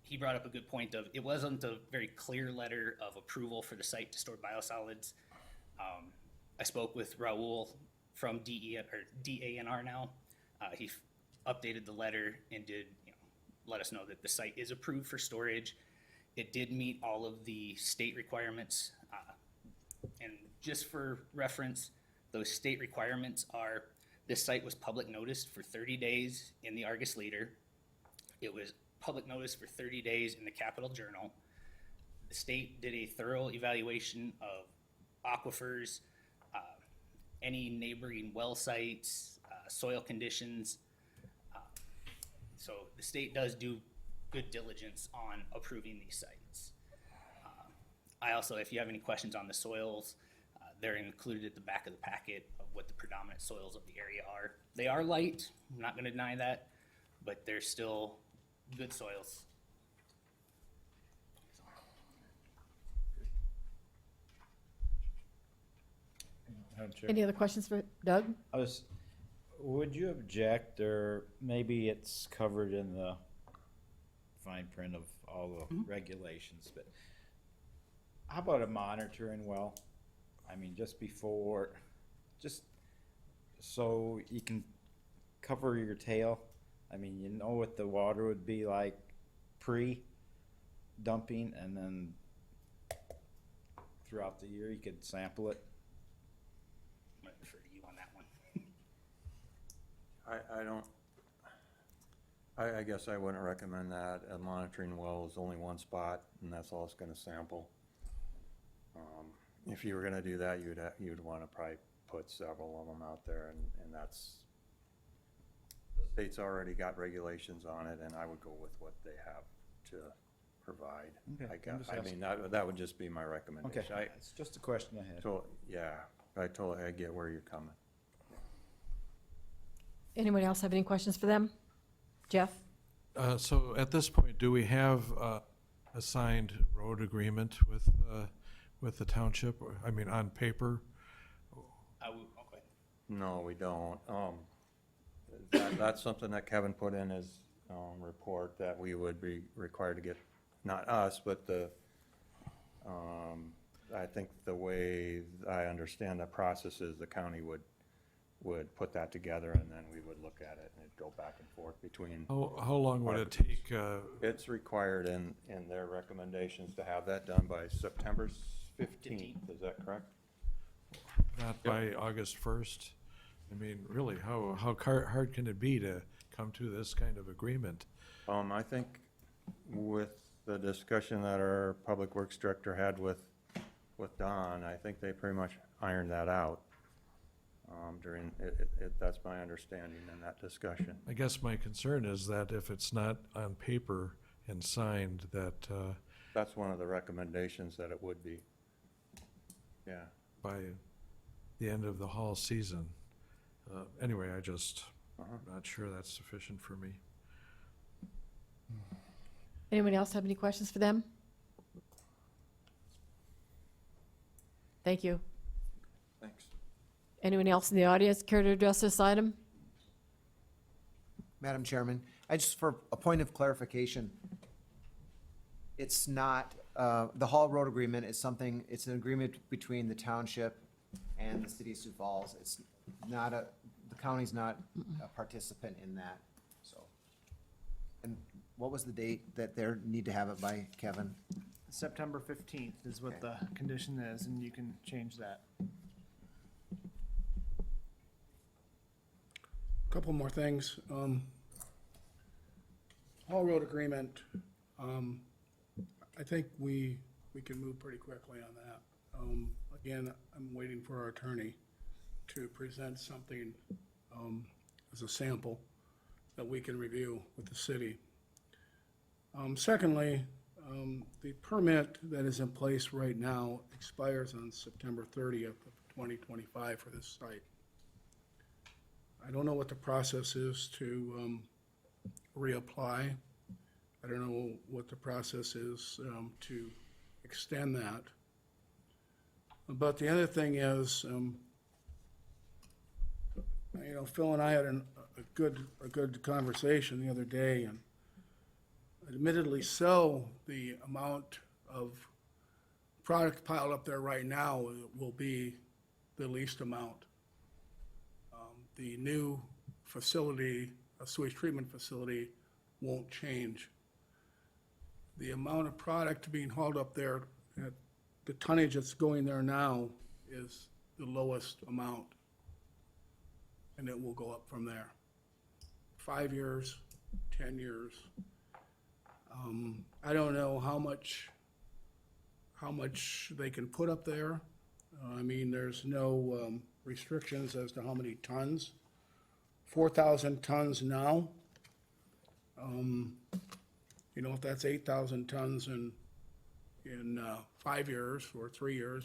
He brought up a good point of, it wasn't a very clear letter of approval for the site to store biosolids. I spoke with Raul from DANR now. He updated the letter and did, you know, let us know that the site is approved for storage. It did meet all of the state requirements. And just for reference, those state requirements are, this site was public noticed for 30 days in the Argus Leader. It was public notice for 30 days in the Capital Journal. The state did a thorough evaluation of aquifers, any neighboring well sites, soil conditions. So the state does do good diligence on approving these sites. I also, if you have any questions on the soils, they're included at the back of the packet of what the predominant soils of the area are. They are light, I'm not gonna deny that, but they're still good soils.
Madam Chair.
Any other questions for Doug?
Would you object, or maybe it's covered in the fine print of all the regulations, but how about a monitoring well? I mean, just before, just so you can cover your tail. I mean, you know what the water would be like pre-dumping, and then throughout the year you could sample it.
I'm gonna defer to you on that one.
I guess I wouldn't recommend that. A monitoring well is only one spot, and that's all it's gonna sample. If you were gonna do that, you'd wanna probably put several of them out there, and that's, the state's already got regulations on it, and I would go with what they have to provide.
Okay,
I
I'm
guess,
just
I
asking.
mean, that would just be my recommendation.
Okay, it's just a question I had.
So, yeah, I get where you're coming.
Anyone else have any questions for them? Jeff?
So at this point, do we have a signed road agreement with the township? I mean, on paper?
Okay.
No, we don't. That's something that Kevin put in his, report, that we would be required to get, not us, but I think the way I understand the process is the county would put that together, and then we would look at it, and it'd go back and forth between.
How long would it take?
It's required in their recommendations to have that done by September 15th, is that correct?
Not by August 1st? I mean, really, how hard can it be to come to this kind of agreement?
I think with the discussion that our Public Works Director had with Don, I think they pretty much ironed that out during, that's my understanding in that discussion.
I guess my concern is that if it's not on paper and signed, that
That's one of the recommendations, that it would be. Yeah.
by the end of the hall season. Anyway, I'm not sure that's sufficient for me.
Anyone else have any questions for them? Thank you.
Thanks.
Anyone else in the audience care to address this item?
Madam Chairman, I just, for a point of clarification, it's not, the Hall Road Agreement is something, it's an agreement between the township and the city of Sioux Falls. It's not the county's not a participant in that, so. And what was the date that they need to have it by, Kevin?
September 15th is what the condition is, and you can change that.
Couple more things. Hall Road Agreement, I think we can move pretty quickly on that. Again, I'm waiting for our attorney to present something as a sample that we can review with the city. Secondly, the permit that is in place right now expires on September 30th of 2025 for this site. I don't know what the process is to reapply. I don't know what the process is to extend that. But the other thing is, Phil and I had a good conversation the other day, and admittedly so, the amount of product piled up there right now will be the least amount. The new facility, a sewage treatment facility, won't change. The amount of product being hauled up there, the tonnage that's going there now is the lowest amount. And it will go up from there. 5 years, 10 years. I don't know how much they can put up there. I mean, there's no restrictions as to how many tons. 4,000 tons now. If that's 8,000 tons in 5 years or 3 years,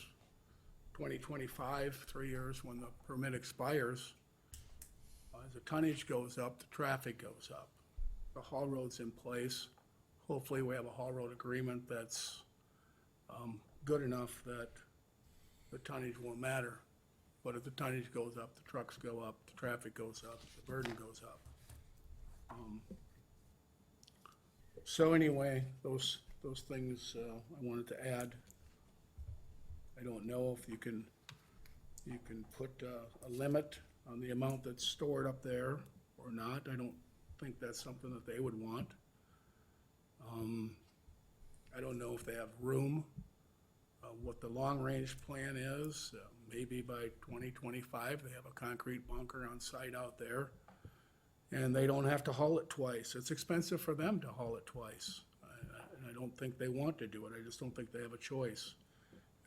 2025, 3 years when the permit expires, as the tonnage goes up, the traffic goes up. The haul road's in place. Hopefully, we have a haul road agreement that's good enough that the tonnage won't matter. But if the tonnage goes up, the trucks go up, the traffic goes up, the burden goes up. So anyway, those things I wanted to add. I don't know if you can put a limit on the amount that's stored up there or not. I don't think that's something that they would want. I don't know if they have room, what the long-range plan is. Maybe by 2025, they have a concrete bunker on site out there, and they don't have to haul it twice. It's expensive for them to haul it twice, and I don't think they want to do it. I just don't think they have a choice.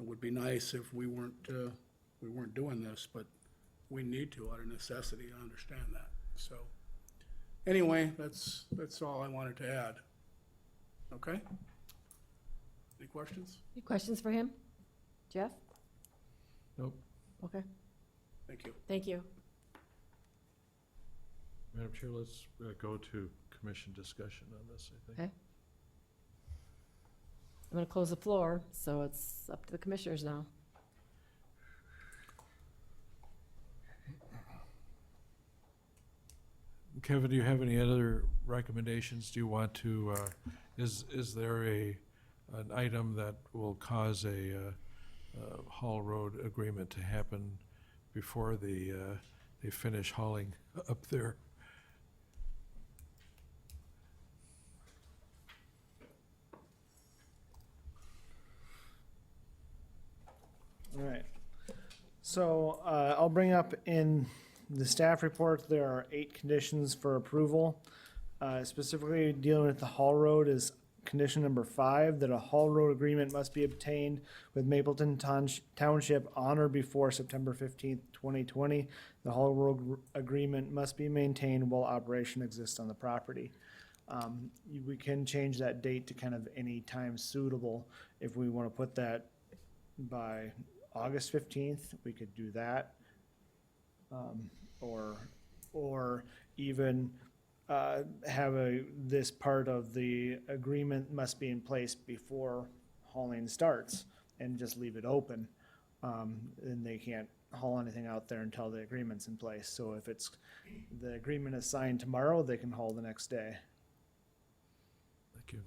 It would be nice if we weren't doing this, but we need to out of necessity. I understand that. So anyway, that's all I wanted to add. Okay? Any questions?
Any questions for him? Jeff?
Nope.
Okay,
Thank you.
thank you.
Madam Chair, let's go to commission discussion on this, I think.
Okay. I'm going to close the floor, so it's up to the commissioners now.
Kevin, do you have any other recommendations? Do you want to, is there an item that will cause a haul road agreement to happen before they finish hauling up there?
All right. So I'll bring up in the staff report, there are 8 conditions for approval. Specifically dealing with the haul road is condition number 5, that a haul road agreement must be obtained with Mapleton Township on or before September 15th, 2020. The haul road agreement must be maintained while operation exists on the property. We can change that date to kind of any time suitable. If we want to put that by August 15th, we could do that. Or even have this part of the agreement must be in place before hauling starts and just leave it open. And they can't haul anything out there until the agreement's in place. So if the agreement is signed tomorrow, they can haul the next day.
Thank you.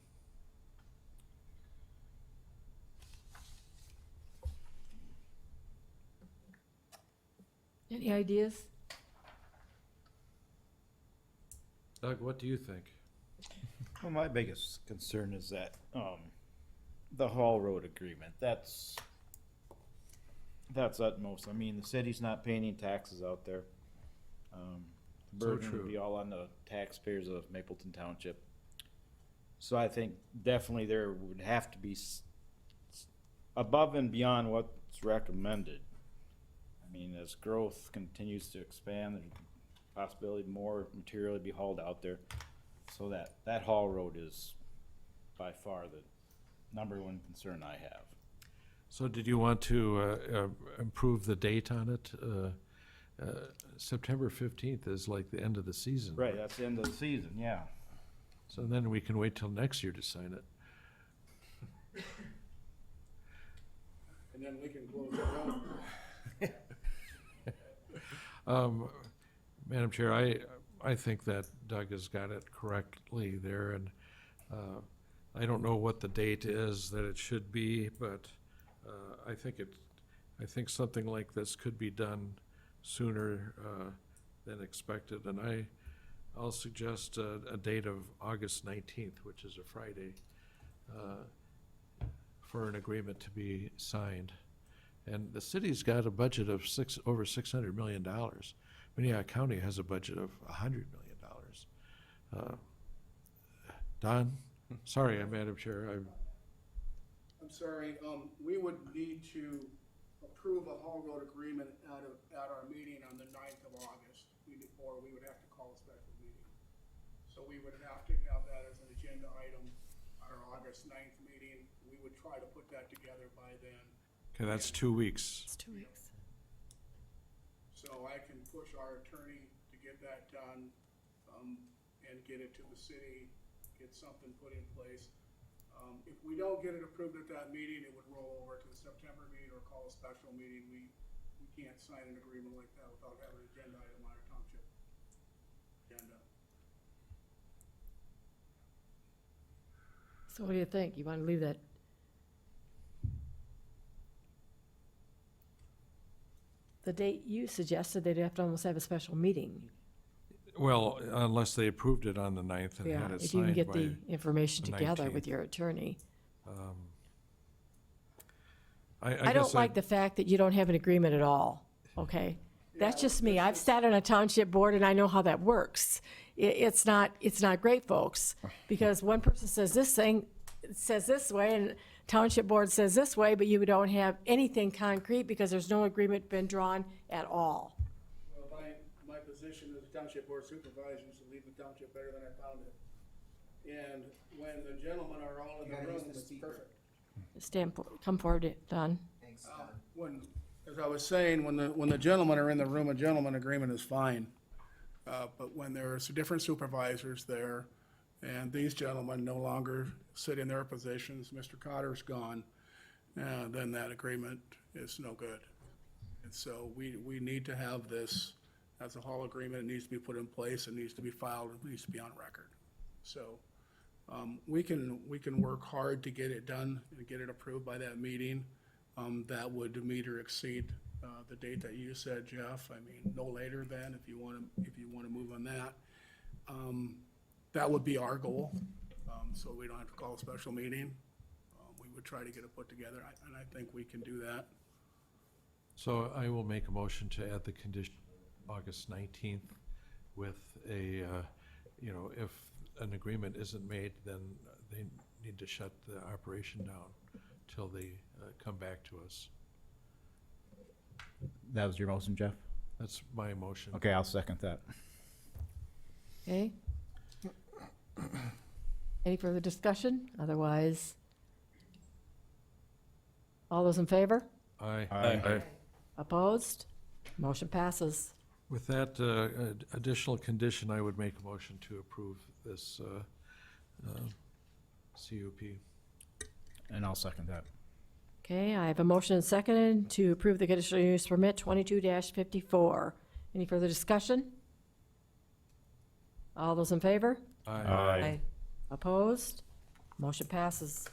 Any ideas?
Doug, what do you think?
Well, my biggest concern is that, the haul road agreement, that's utmost. I mean, the city's not paying any taxes out there. The
So
burden
true.
would be all on the taxpayers of Mapleton Township. So I think definitely there would have to be above and beyond what's recommended. I mean, as growth continues to expand, there's possibility more material to be hauled out there. So that haul road is by far the number one concern I have.
So did you want to improve the date on it? September 15th is like the end of the season.
Right, that's the end of the season, yeah.
So then we can wait till next year to sign it.
And then we can close it down.
Madam Chair, I think that Doug has got it correctly there, and I don't know what the date is that it should be, but I think something like this could be done sooner than expected, and I'll suggest a date of August 19th, which is a Friday, for an agreement to be signed. And the city's got a budget of over $600 million. Minnehaha County has a budget of $100 million. Don? Sorry, Madam Chair,
I'm sorry, we would need to approve a haul road agreement at our meeting on the 9th of August, or we would have to call a special meeting. So we would have to have that as an agenda item on our August 9th meeting. We would try to put that together by then.
okay, that's 2 weeks.
It's 2 weeks.
So I can push our attorney to get that done, and get it to the city, get something put in place. If we don't get it approved at that meeting, it would roll over to the September meeting or call a special meeting. We can't sign an agreement like that without having an agenda item on our township agenda.
So what do you think? You want to leave that? The date you suggested, they'd have to almost have a special meeting.
Well, unless they approved it on the 9th and
Yeah,
had it
if you can
signed
get
by,
the information
the
together
19th.
with your attorney.
I
I don't
guess
like the fact that you don't have an agreement at all, okay? That's just me. I've sat on a township board and I know how that works. It's not great, folks, because one person says this thing, says this way, and township board says this way, but you don't have anything concrete because there's no agreement been drawn at all.
Well, my position as township board supervisor is to leave the township better than I found it. And when the gentlemen are all in the room, it's perfect.
Come forward, Don.
Thanks, Don.
When, as I was saying, when the gentlemen are in the room, a gentleman agreement is fine. But when there's different supervisors there, and these gentlemen no longer sit in their positions, Mr. Cotter's gone, then that agreement is no good. And so we need to have this as a whole agreement. It needs to be put in place, it needs to be filed, it needs to be on record. So we can work hard to get it done and get it approved by that meeting. That would meet or exceed the date that you said, Jeff. I mean, no later than, if you want to move on that. That would be our goal, so we don't have to call a special meeting. We would try to get it put together, and I think we can do that.
So I will make a motion to add the condition August 19th with a, if an agreement isn't made, then they need to shut the operation down till they come back to us.
That was your motion, Jeff?
That's my motion.
Okay, I'll second that.
Okay? Any further discussion? Otherwise, all those in favor?
Aye.
Aye.
Opposed? Motion passes.
With that additional condition, I would make a motion to approve this CUP.
And I'll second that.
Okay, I have a motion and second to approve the conditional use permit 22-54. Any further discussion? All those in favor?
Aye.
Opposed? Motion passes.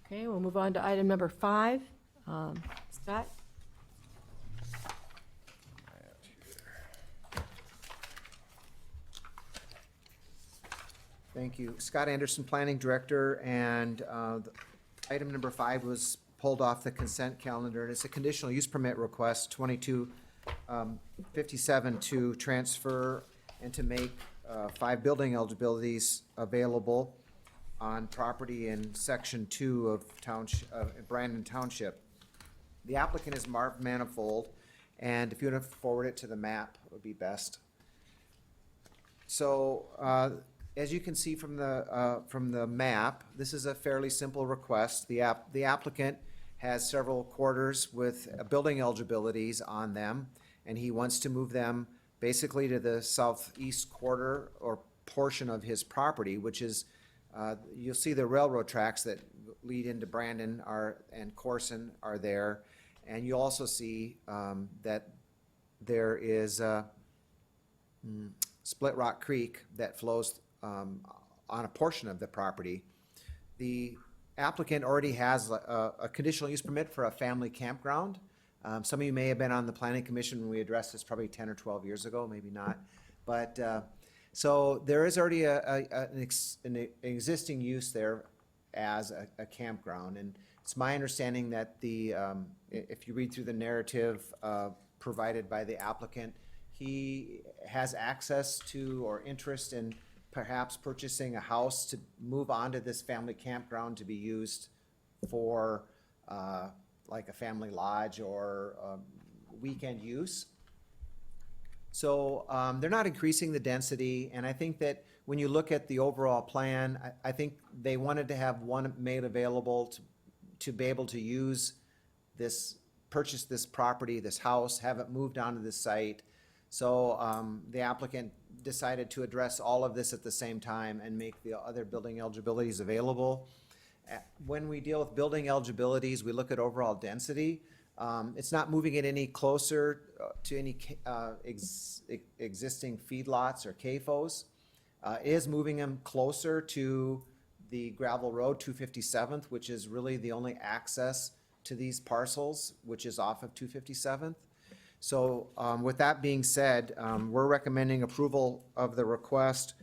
Okay, we'll move on to item number 5. Scott?
Thank you. Scott Anderson, Planning Director, and item number 5 was pulled off the consent calendar, and it's a conditional use permit request, 2257, to transfer and to make 5 building eligibilities available on property in Section 2 of Brandon Township. The applicant is Marv Manifold, and if you want to forward it to the map, it would be best. So, as you can see from the map, this is a fairly simple request. The applicant has several quarters with building eligibilities on them, and he wants to move them basically to the southeast quarter or portion of his property, which is, you'll see the railroad tracks that lead into Brandon and Corson are there. And you'll also see that there is Split Rock Creek that flows on a portion of the property. The applicant already has a conditional use permit for a family campground. Some of you may have been on the planning commission when we addressed this probably 10 or 12 years ago, maybe not. But, so there is already an existing use there as a campground. And it's my understanding that if you read through the narrative provided by the applicant, he has access to or interest in perhaps purchasing a house to move onto this family campground to be used for like a family lodge or weekend use. So they're not increasing the density, and I think that when you look at the overall plan, I think they wanted to have one made available to be able to use this, purchase this property, this house, have it moved onto the site. So the applicant decided to address all of this at the same time and make the other building eligibilities available. When we deal with building eligibilities, we look at overall density. It's not moving it any closer to any existing feedlots or CAFOs. It is moving them closer to the gravel road, 257th, which is really the only access to these parcels, which is off of 257th. So with that being said, we're recommending approval of the request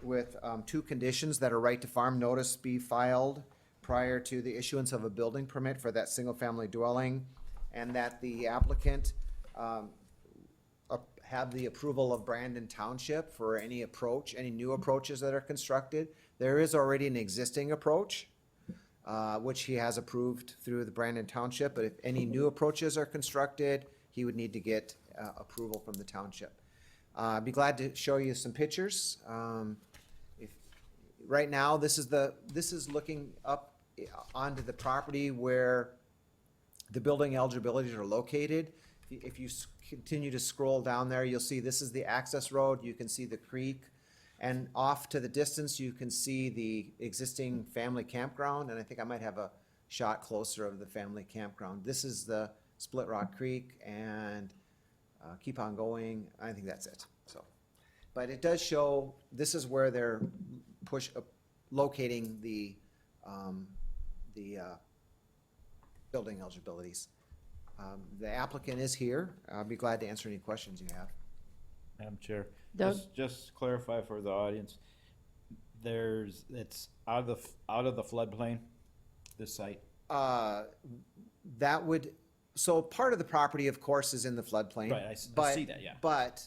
with two conditions: that a right to farm notice be filed prior to the issuance of a building permit for that single-family dwelling, and that the applicant have the approval of Brandon Township for any new approaches that are constructed. There is already an existing approach, which he has approved through the Brandon Township, but if any new approaches are constructed, he would need to get approval from the township. I'd be glad to show you some pictures. Right now, this is looking up onto the property where the building eligibilities are located. If you continue to scroll down there, you'll see this is the access road. You can see the creek, and off to the distance, you can see the existing family campground, and I think I might have a shot closer of the family campground. This is the Split Rock Creek, and keep on going. I think that's it. So, but it does show this is where they're locating the building eligibilities. The applicant is here. I'll be glad to answer any questions you have.
Madam Chair,
Doug?
just clarify for the audience, it's out of the floodplain, this site?
So part of the property, of course, is in the floodplain.
Right, I see that, yeah.
But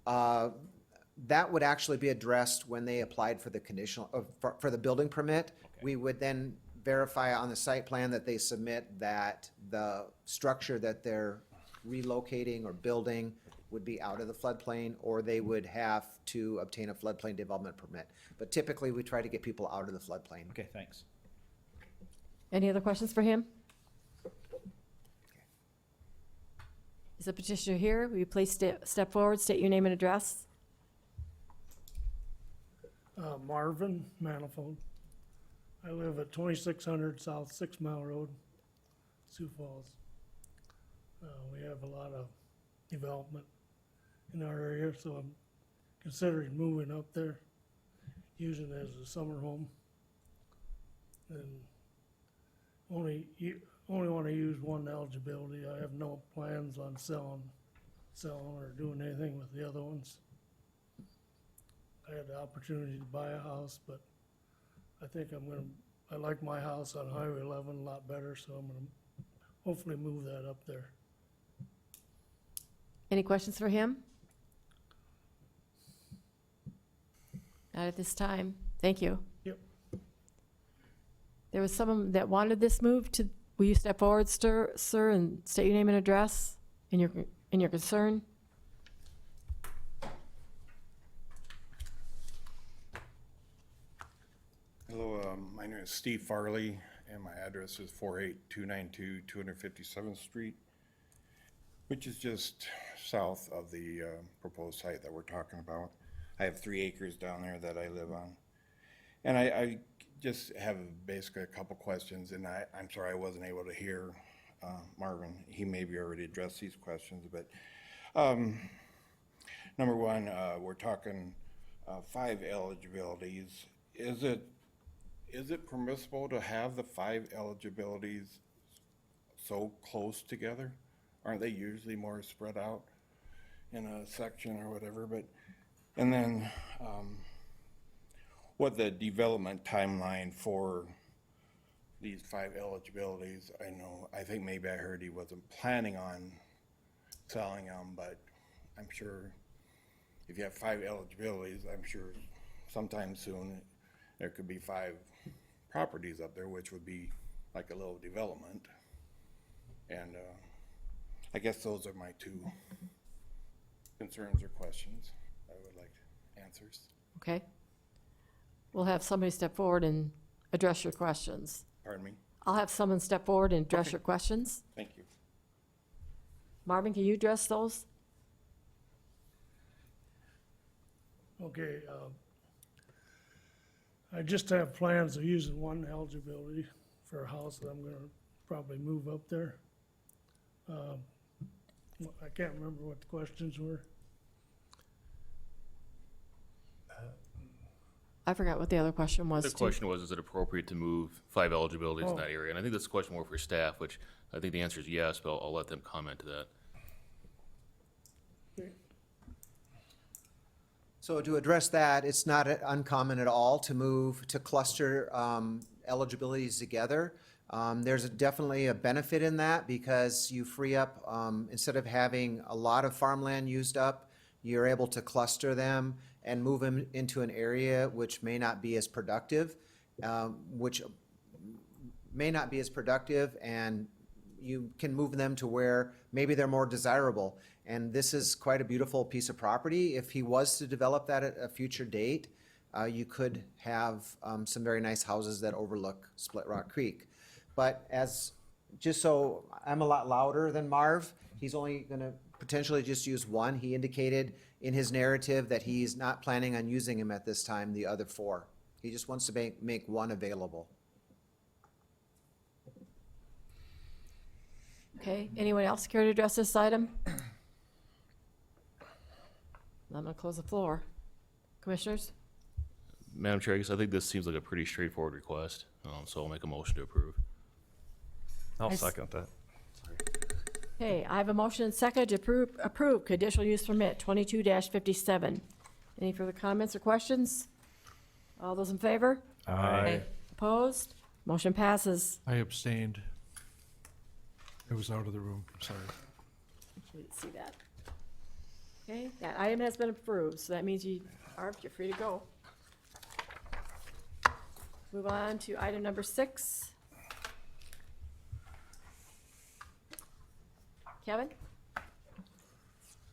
that would actually be addressed when they applied for the conditional, for the building permit.
Okay.
We would then verify on the site plan that they submit that the structure that they're relocating or building would be out of the floodplain, or they would have to obtain a floodplain development permit. But typically, we try to get people out of the floodplain.
Okay, thanks.
Any other questions for him? Is the petitioner here? Will you please step forward, state your name and address?
Marvin Manifold. I live at 2600 South 6 Mile Road, Sioux Falls. We have a lot of development in our area, so I'm considering moving up there, using it as a summer home. And only want to use one eligibility. I have no plans on selling or doing anything with the other ones. I had the opportunity to buy a house, but I think I like my house on Highway 11 a lot better, so I'm gonna hopefully move that up there.
Any questions for him? Not at this time. Thank you.
Yep.
There was someone that wanted this moved to, will you step forward, sir, and state your name and address and your concern?
Hello, my name is Steve Farley, and my address is 48292 257th Street, which is just south of the proposed site that we're talking about.
I have 3 acres down there that I live on. And I just have basically a couple questions, and I'm sorry I wasn't able to hear Marvin. He maybe already addressed these questions, but number one, we're talking 5 eligibilities. Is it permissible to have the 5 eligibilities so close together? Aren't they usually more spread out in a section or whatever? But and then what the development timeline for these 5 eligibilities? I think maybe I heard he wasn't planning on selling them, but I'm sure if you have 5 eligibilities, I'm sure sometime soon there could be 5 properties up there, which would be like a little development. And I guess those are my 2 concerns or questions I would like answers.
Okay. We'll have somebody step forward and address your questions.
Pardon me?
I'll have someone step forward and address your questions.
Thank you.
Marvin, can you address those?
Okay, I just have plans of using one eligibility for a house that I'm gonna probably move up there. I can't remember what the questions were.
I forgot what the other question was.
The
too.
question was, is it appropriate to move 5 eligibilities in that area? And I think this is a question more for staff, which I think the answer is yes, but I'll let them comment to that.
So to address that, it's not uncommon at all to cluster eligibilities together. There's definitely a benefit in that because you free up, instead of having a lot of farmland used up, you're able to cluster them and move them into an area which may not be as productive, and you can move them to where maybe they're more desirable. And this is quite a beautiful piece of property. If he was to develop that at a future date, you could have some very nice houses that overlook Split Rock Creek. But just so I'm a lot louder than Marv, he's only gonna potentially just use one. He indicated in his narrative that he's not planning on using him at this time, the other 4. He just wants to make one available.
Okay, anyone else care to address this item? I'm gonna close the floor. Commissioners?
Madam Chair, I guess I think this seems like a pretty straightforward request, so I'll make a motion to approve.
I'll
I s-
second that.
Okay, I have a motion and second to approve conditional use permit 22-57. Any further comments or questions? All those in favor?
Aye.
Opposed? Motion passes.
I abstained. I was out of the room, sorry.
We didn't see that. Okay, that item has been approved, so that means you're free to go. Move on to item number 6. Kevin?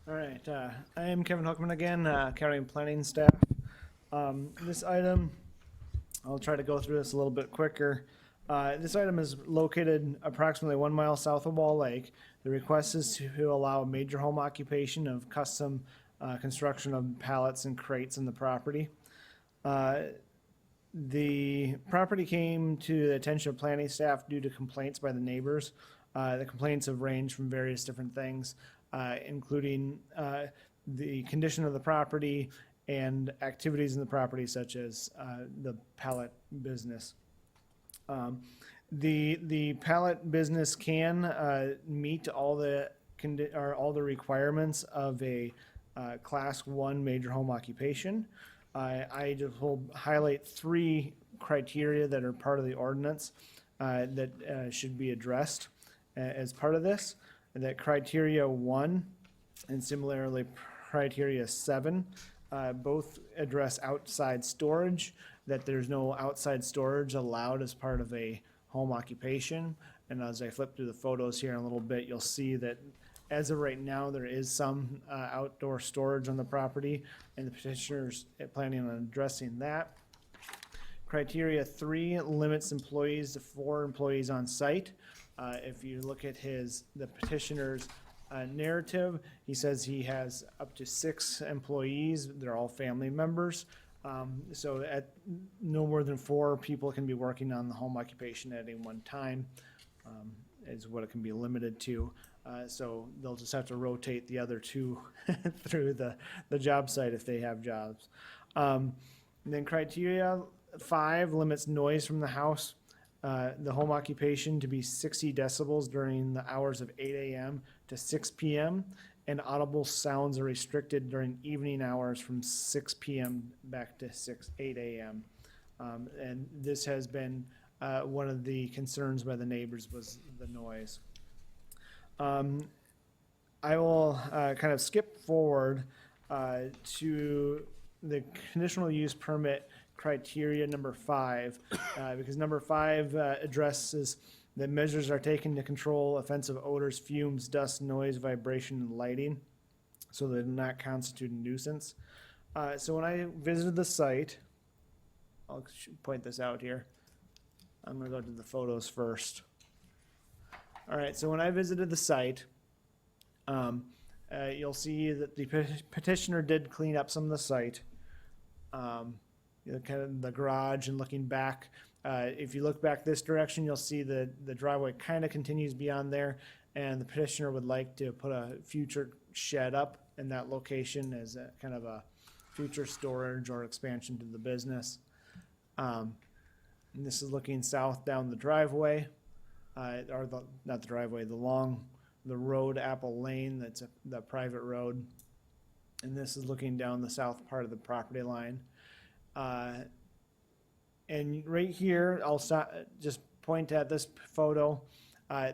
All right, I am Kevin Hookman again, County Planning staff. This item, I'll try to go through this a little bit quicker. This item is located approximately 1 mile south of Wall Lake. The request is to allow major home occupation of custom construction of pallets and crates in the property. The property came to the attention of planning staff due to complaints by the neighbors. The complaints have ranged from various different things, including the condition of the property and activities in the property such as the pallet business. The pallet business can meet all the requirements of a Class 1 major home occupation. I just will highlight 3 criteria that are part of the ordinance that should be addressed as part of this. That criteria 1 and similarly criteria 7 both address outside storage, that there's no outside storage allowed as part of a home occupation. And as I flip through the photos here in a little bit, you'll see that as of right now, there is some outdoor storage on the property, and the petitioner's planning on addressing that. Criteria 3 limits employees to 4 employees on site. If you look at the petitioner's narrative. He says he has up to 6 employees. They're all family members. So at no more than 4 people can be working on the home occupation at any one time, is what it can be limited to. So they'll just have to rotate the other 2 through the job site if they have jobs. And then criteria 5 limits noise from the house. The home occupation to be 60 decibels during the hours of 8 a.m. to 6 p.m. and audible sounds are restricted during evening hours from 6 p.m. back to 8 a.m. And this has been one of the concerns by the neighbors was the noise. I will kind of skip forward to the conditional use permit criteria number 5, because number 5 addresses that measures are taken to control offensive odors, fumes, dust, noise, vibration, and lighting, so they do not constitute a nuisance. So when I visited the site, I'll point this out here. I'm gonna go to the photos first. All right, so when I visited the site, you'll see that the petitioner did clean up some of the site. Kind of the garage and looking back. If you look back this direction, you'll see the driveway kind of continues beyond there, and the petitioner would like to put a future shed up in that location as a kind of a future storage or expansion to the business. And this is looking south down the driveway, not the driveway, the road, Apple Lane, that's the private road. And this is looking down the south part of the property line. And right here, I'll just point at this photo.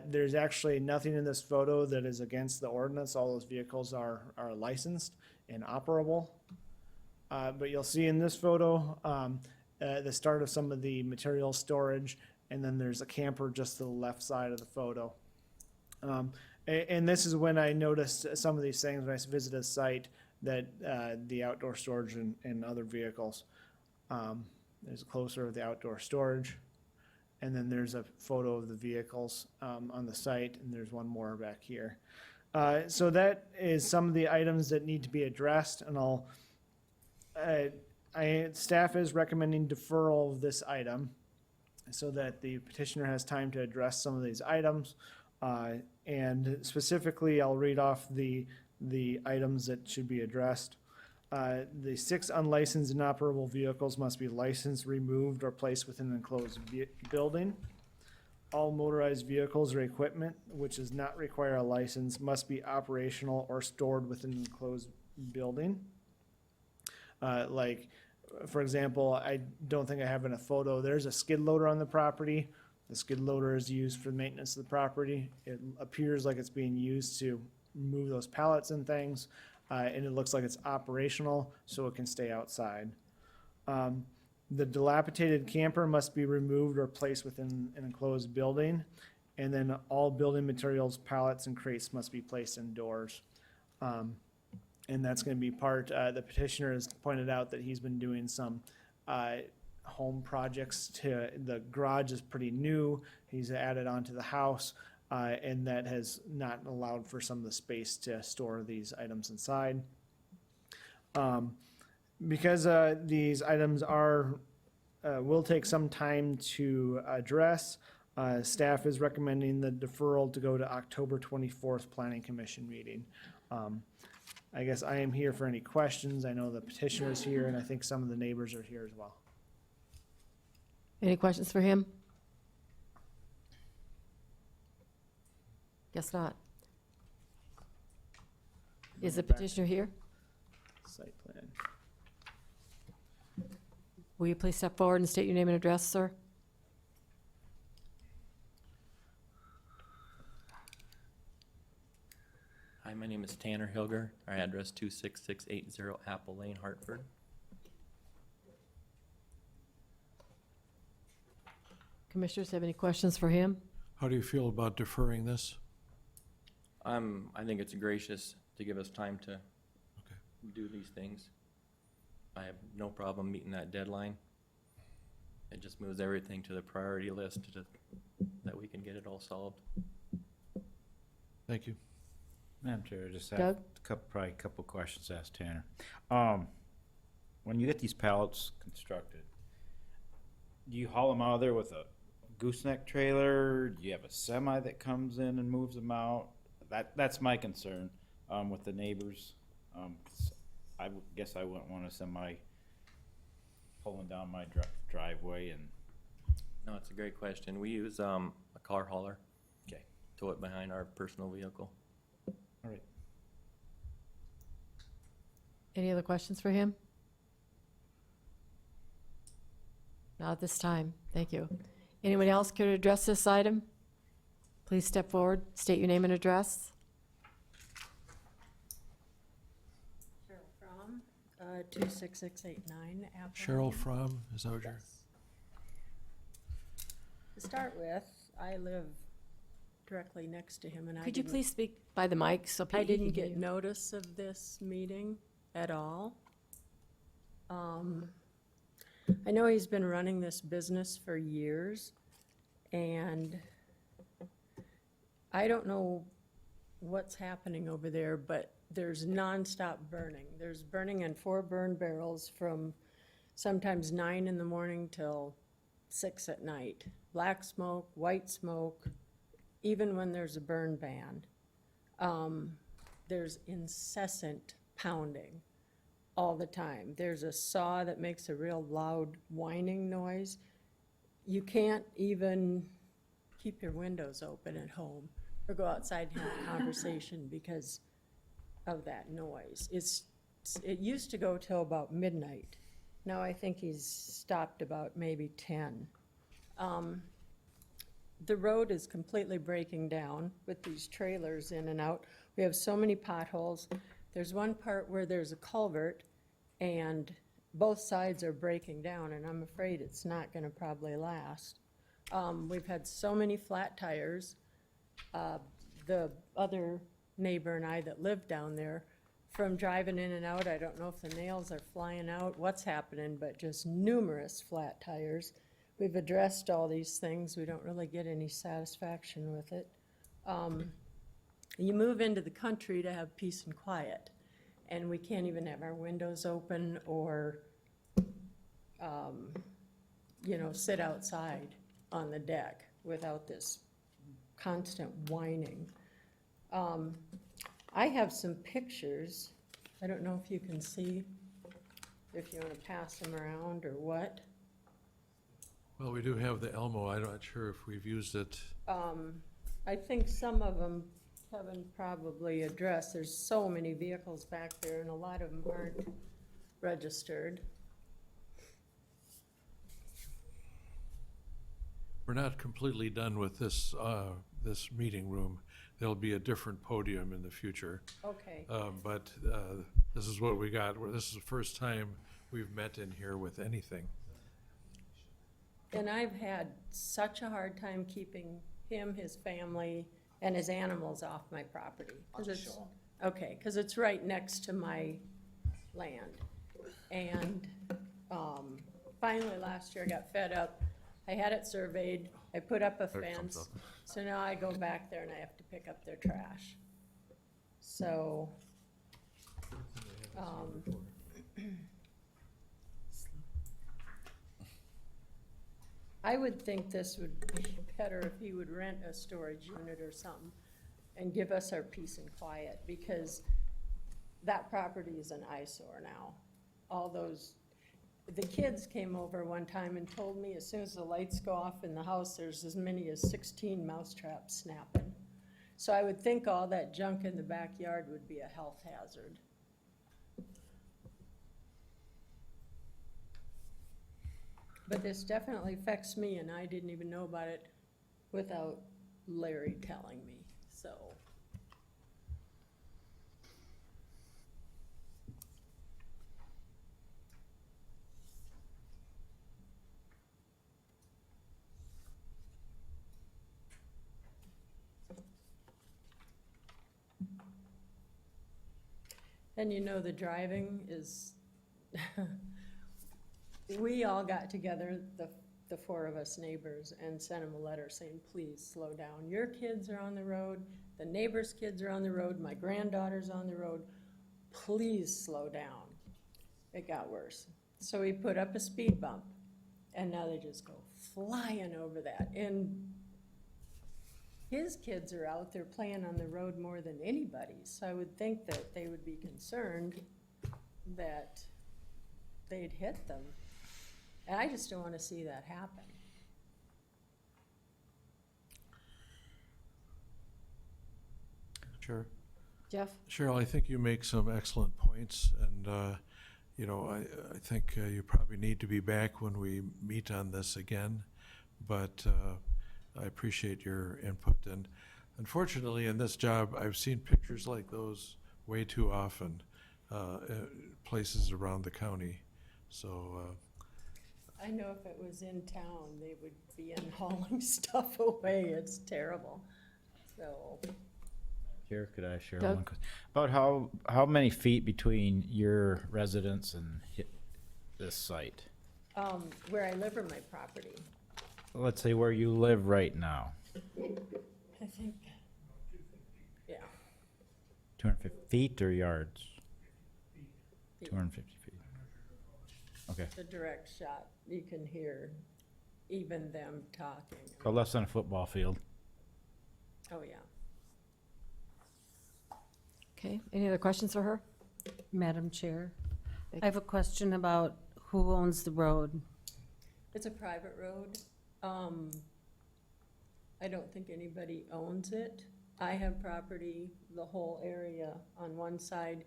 There's actually nothing in this photo that is against the ordinance. All those vehicles are licensed and operable. But you'll see in this photo, the start of some of the material storage, and then there's a camper just to the left side of the photo. And this is when I noticed some of these things when I visited a site, that the outdoor storage and other vehicles. There's a closer of the outdoor storage, and then there's a photo of the vehicles on the site, and there's one more back here. So that is some of the items that need to be addressed, and staff is recommending deferral of this item so that the petitioner has time to address some of these items. And specifically, I'll read off the items that should be addressed. The 6 unlicensed and operable vehicles must be licensed, removed, or placed within an enclosed building. All motorized vehicles or equipment which does not require a license must be operational or stored within an enclosed building. Like, for example, I don't think I have in a photo, there's a skid loader on the property. The skid loader is used for maintenance of the property. It appears like it's being used to move those pallets and things, and it looks like it's operational, so it can stay outside. The dilapidated camper must be removed or placed within an enclosed building, and then all building materials, pallets, and crates must be placed indoors. And that's going to be part, the petitioner has pointed out that he's been doing some home projects the garage is pretty new. He's added onto the house. And that has not allowed for some of the space to store these items inside. Because these items will take some time to address, staff is recommending the deferral to go to October 24th Planning Commission meeting. I guess I am here for any questions. I know the petitioner is here, and I think some of the neighbors are here as well.
Any questions for him? Guess not. Is the petitioner here?
Site plan.
Will you please step forward and state your name and address, sir?
Hi, my name is Tanner Hilger. Our address 26680 Apple Lane, Hartford.
Commissioners have any questions for him?
How do you feel about deferring this?
I think it's gracious to give us time to do these things. I have no problem meeting that deadline. It just moves everything to the priority list that we can get it all solved.
Thank you.
Madam Chair, I just have
Doug?
probably a couple questions to ask Tanner. When you get these pallets constructed, do you haul them out of there with a gooseneck trailer? Do you have a semi that comes in and moves them out? That's my concern, with the neighbors. 'Cause I guess I wouldn't want a semi pulling down my driveway and.
No, it's a great question. We use a car hauler.
Okay.
Tow it behind our personal vehicle.
All right.
Any other questions for him? Not at this time. Thank you. Anyone else care to address this item? Please step forward, state your name and address.
Cheryl Fromm, 26689 Apple.
Cheryl Fromm, is that what you're?
To start with, I live directly next to him, and I
Could you
didn't-
please speak by the mic so
I
people
didn't
can hear
get
you?
notice of this meeting at all. I know he's been running this business for years, and I don't know what's happening over there, but there's nonstop burning. There's burning in 4 burn barrels from sometimes 9 in the morning till 6 at night. Black smoke, white smoke, even when there's a burn ban. There's incessant pounding all the time. There's a saw that makes a real loud whining noise. You can't even keep your windows open at home or go outside and have a conversation because of that noise. It used to go till about midnight. Now I think he's stopped about maybe 10. The road is completely breaking down with these trailers in and out. We have so many potholes. There's one part where there's a culvert and both sides are breaking down, and I'm afraid it's not gonna probably last. We've had so many flat tires. The other neighbor and I that live down there, from driving in and out, I don't know if the nails are flying out, what's happening, but just numerous flat tires. We've addressed all these things. We don't really get any satisfaction with it. You move into the country to have peace and quiet, and we can't even have our windows open or, sit outside on the deck without this constant whining. I have some pictures. I don't know if you can see, if you want to pass them around or what.
Well, we do have the Elmo. I'm not sure if we've used it.
I think some of them Kevin probably addressed. There's so many vehicles back there, and a lot of them aren't registered.
We're not completely done with this, this meeting room. There'll be a different podium in the future.
Okay.
But this is what we got. This is the first time we've met in here with anything.
And I've had such a hard time keeping him, his family, and his animals off my property. 'Cause it's, okay, because it's right next to my land. And finally, last year, I got fed up. I had it surveyed. I put up a
There it comes
fence.
up.
So now I go back there and I have to pick up their trash. So, I would think this would be better if he would rent a storage unit or something and give us our peace and quiet, because that property is an eyesore now. All those, the kids came over one time and told me as soon as the lights go off in the house, there's as many as 16 mousetraps snapping. So I would think all that junk in the backyard would be a health hazard. But this definitely affects me, and I didn't even know about it without Larry telling me, so. And you know, the driving is, we all got together the the four of us neighbors and sent him a letter saying, please slow down. Your kids are on the road, the neighbors' kids are on the road, my granddaughter's on the road. Please slow down. It got worse. So he put up a speed bump, and now they just go flying over that. And his kids are out there playing on the road more than anybody, so I would think that they would be concerned that they'd hit them. And I just don't want to see that happen.
Sure.
Jeff?
Cheryl, I think you make some excellent points, and, you know, I think you probably need to be back when we meet on this again, but I appreciate your input. And unfortunately, in this job, I've seen pictures like those way too often, places around the county. So,
I know if it was in town, they would be in hauling stuff away. It's terrible. So,
Chair, could I share
Doug?
one? About how many feet between your residence and this site?
where I live or my property?
Let's say where you live right now.
I think, yeah,
250 feet or yards? 250 feet. Okay.
the direct shot. You can hear even them talking.
So less than a football field.
Oh, yeah.
Okay, any other questions for her?
Madam Chair,
Thank
I have a question about who owns the road.
It's a private road. I don't think anybody owns it. I have property, the whole area on one side.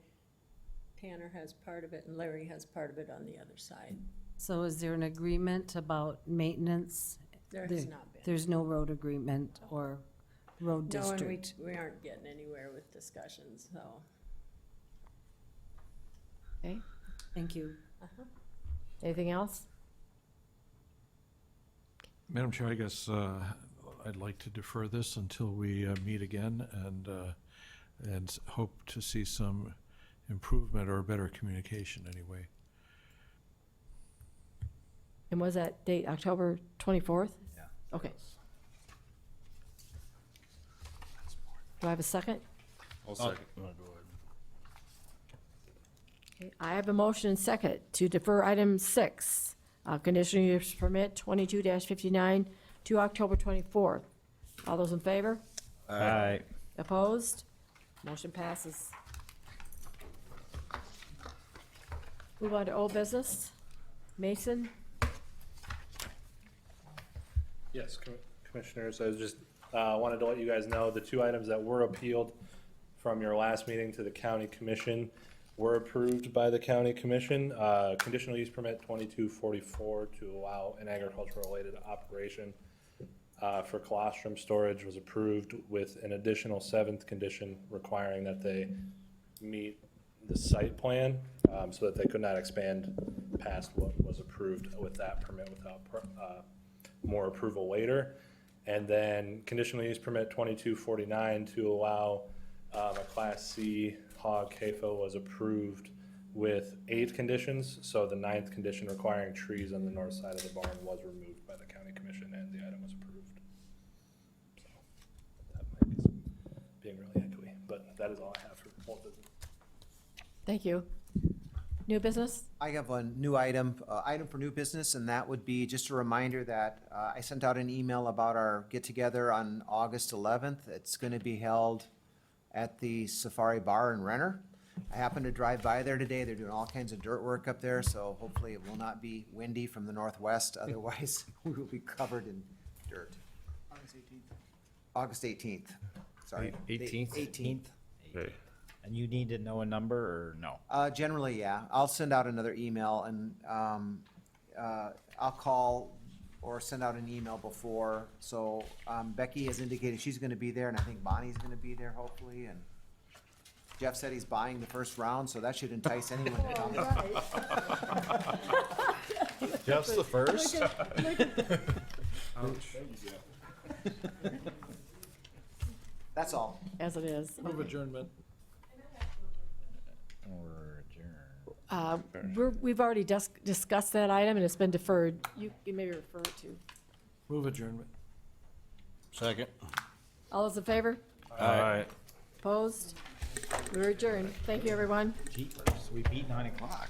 Tanner has part of it and Larry has part of it on the other side.
So is there an agreement about maintenance?
There has not been.
There's no road agreement or road
No, and
district?
we aren't getting anywhere with discussions, so.
Okay,
Thank you.
anything else?
Madam Chair, I guess I'd like to defer this until we meet again and hope to see some improvement or better communication anyway.
And was that date October 24th?
Yeah.
Okay. Do I have a second?
I'll second.
Okay, I have a motion and second to defer item 6, conditional use permit 22-59 to October 24th. All those in favor?
Aye.
Opposed? Motion passes. Move on to old business. Mason?
Yes, Commissioners, I was just, wanted to let you guys know the 2 items that were appealed from your last meeting to the county commission were approved by the county commission. Conditional use permit 2244 to allow an agricultural related operation for colostrum storage was approved with an additional 7th condition requiring that they meet the site plan so that they could not expand past what was approved with that permit without more approval later. And then conditional use permit 2249 to allow a Class C hog CAFO was approved with 8 conditions. So the 9th condition requiring trees on the north side of the barn was removed by the county commission and the item was approved. So that might be being really echoey, but that is all I have for old business.
Thank you. New business?
I have a new item for new business, and that would be just a reminder that I sent out an email about our get-together on August 11th. It's going to be held at the Safari Bar in Renner. I happened to drive by there today. They're doing all kinds of dirt work up there, so hopefully it will not be windy from the northwest. Otherwise, we will be covered in dirt. August 18th. Sorry.
18th?
18th.
Okay.
And you need to know a number or no?
Generally, yeah. I'll send out another email and I'll call or send out an email before. So Becky has indicated she's gonna be there and I think Bonnie's gonna be there hopefully. And Jeff said he's buying the first round, so that should entice anyone to come.
Just the first?
That's all.
As it is.
Move adjournment.
Or adjourn.
We've already discussed that item, and it's been deferred. You can maybe refer it to.
Move adjournment.
Second.
All those in favor?
Aye.
Opposed? We're adjourned. Thank you, everyone.
Jeepers, we beat 9 o'clock.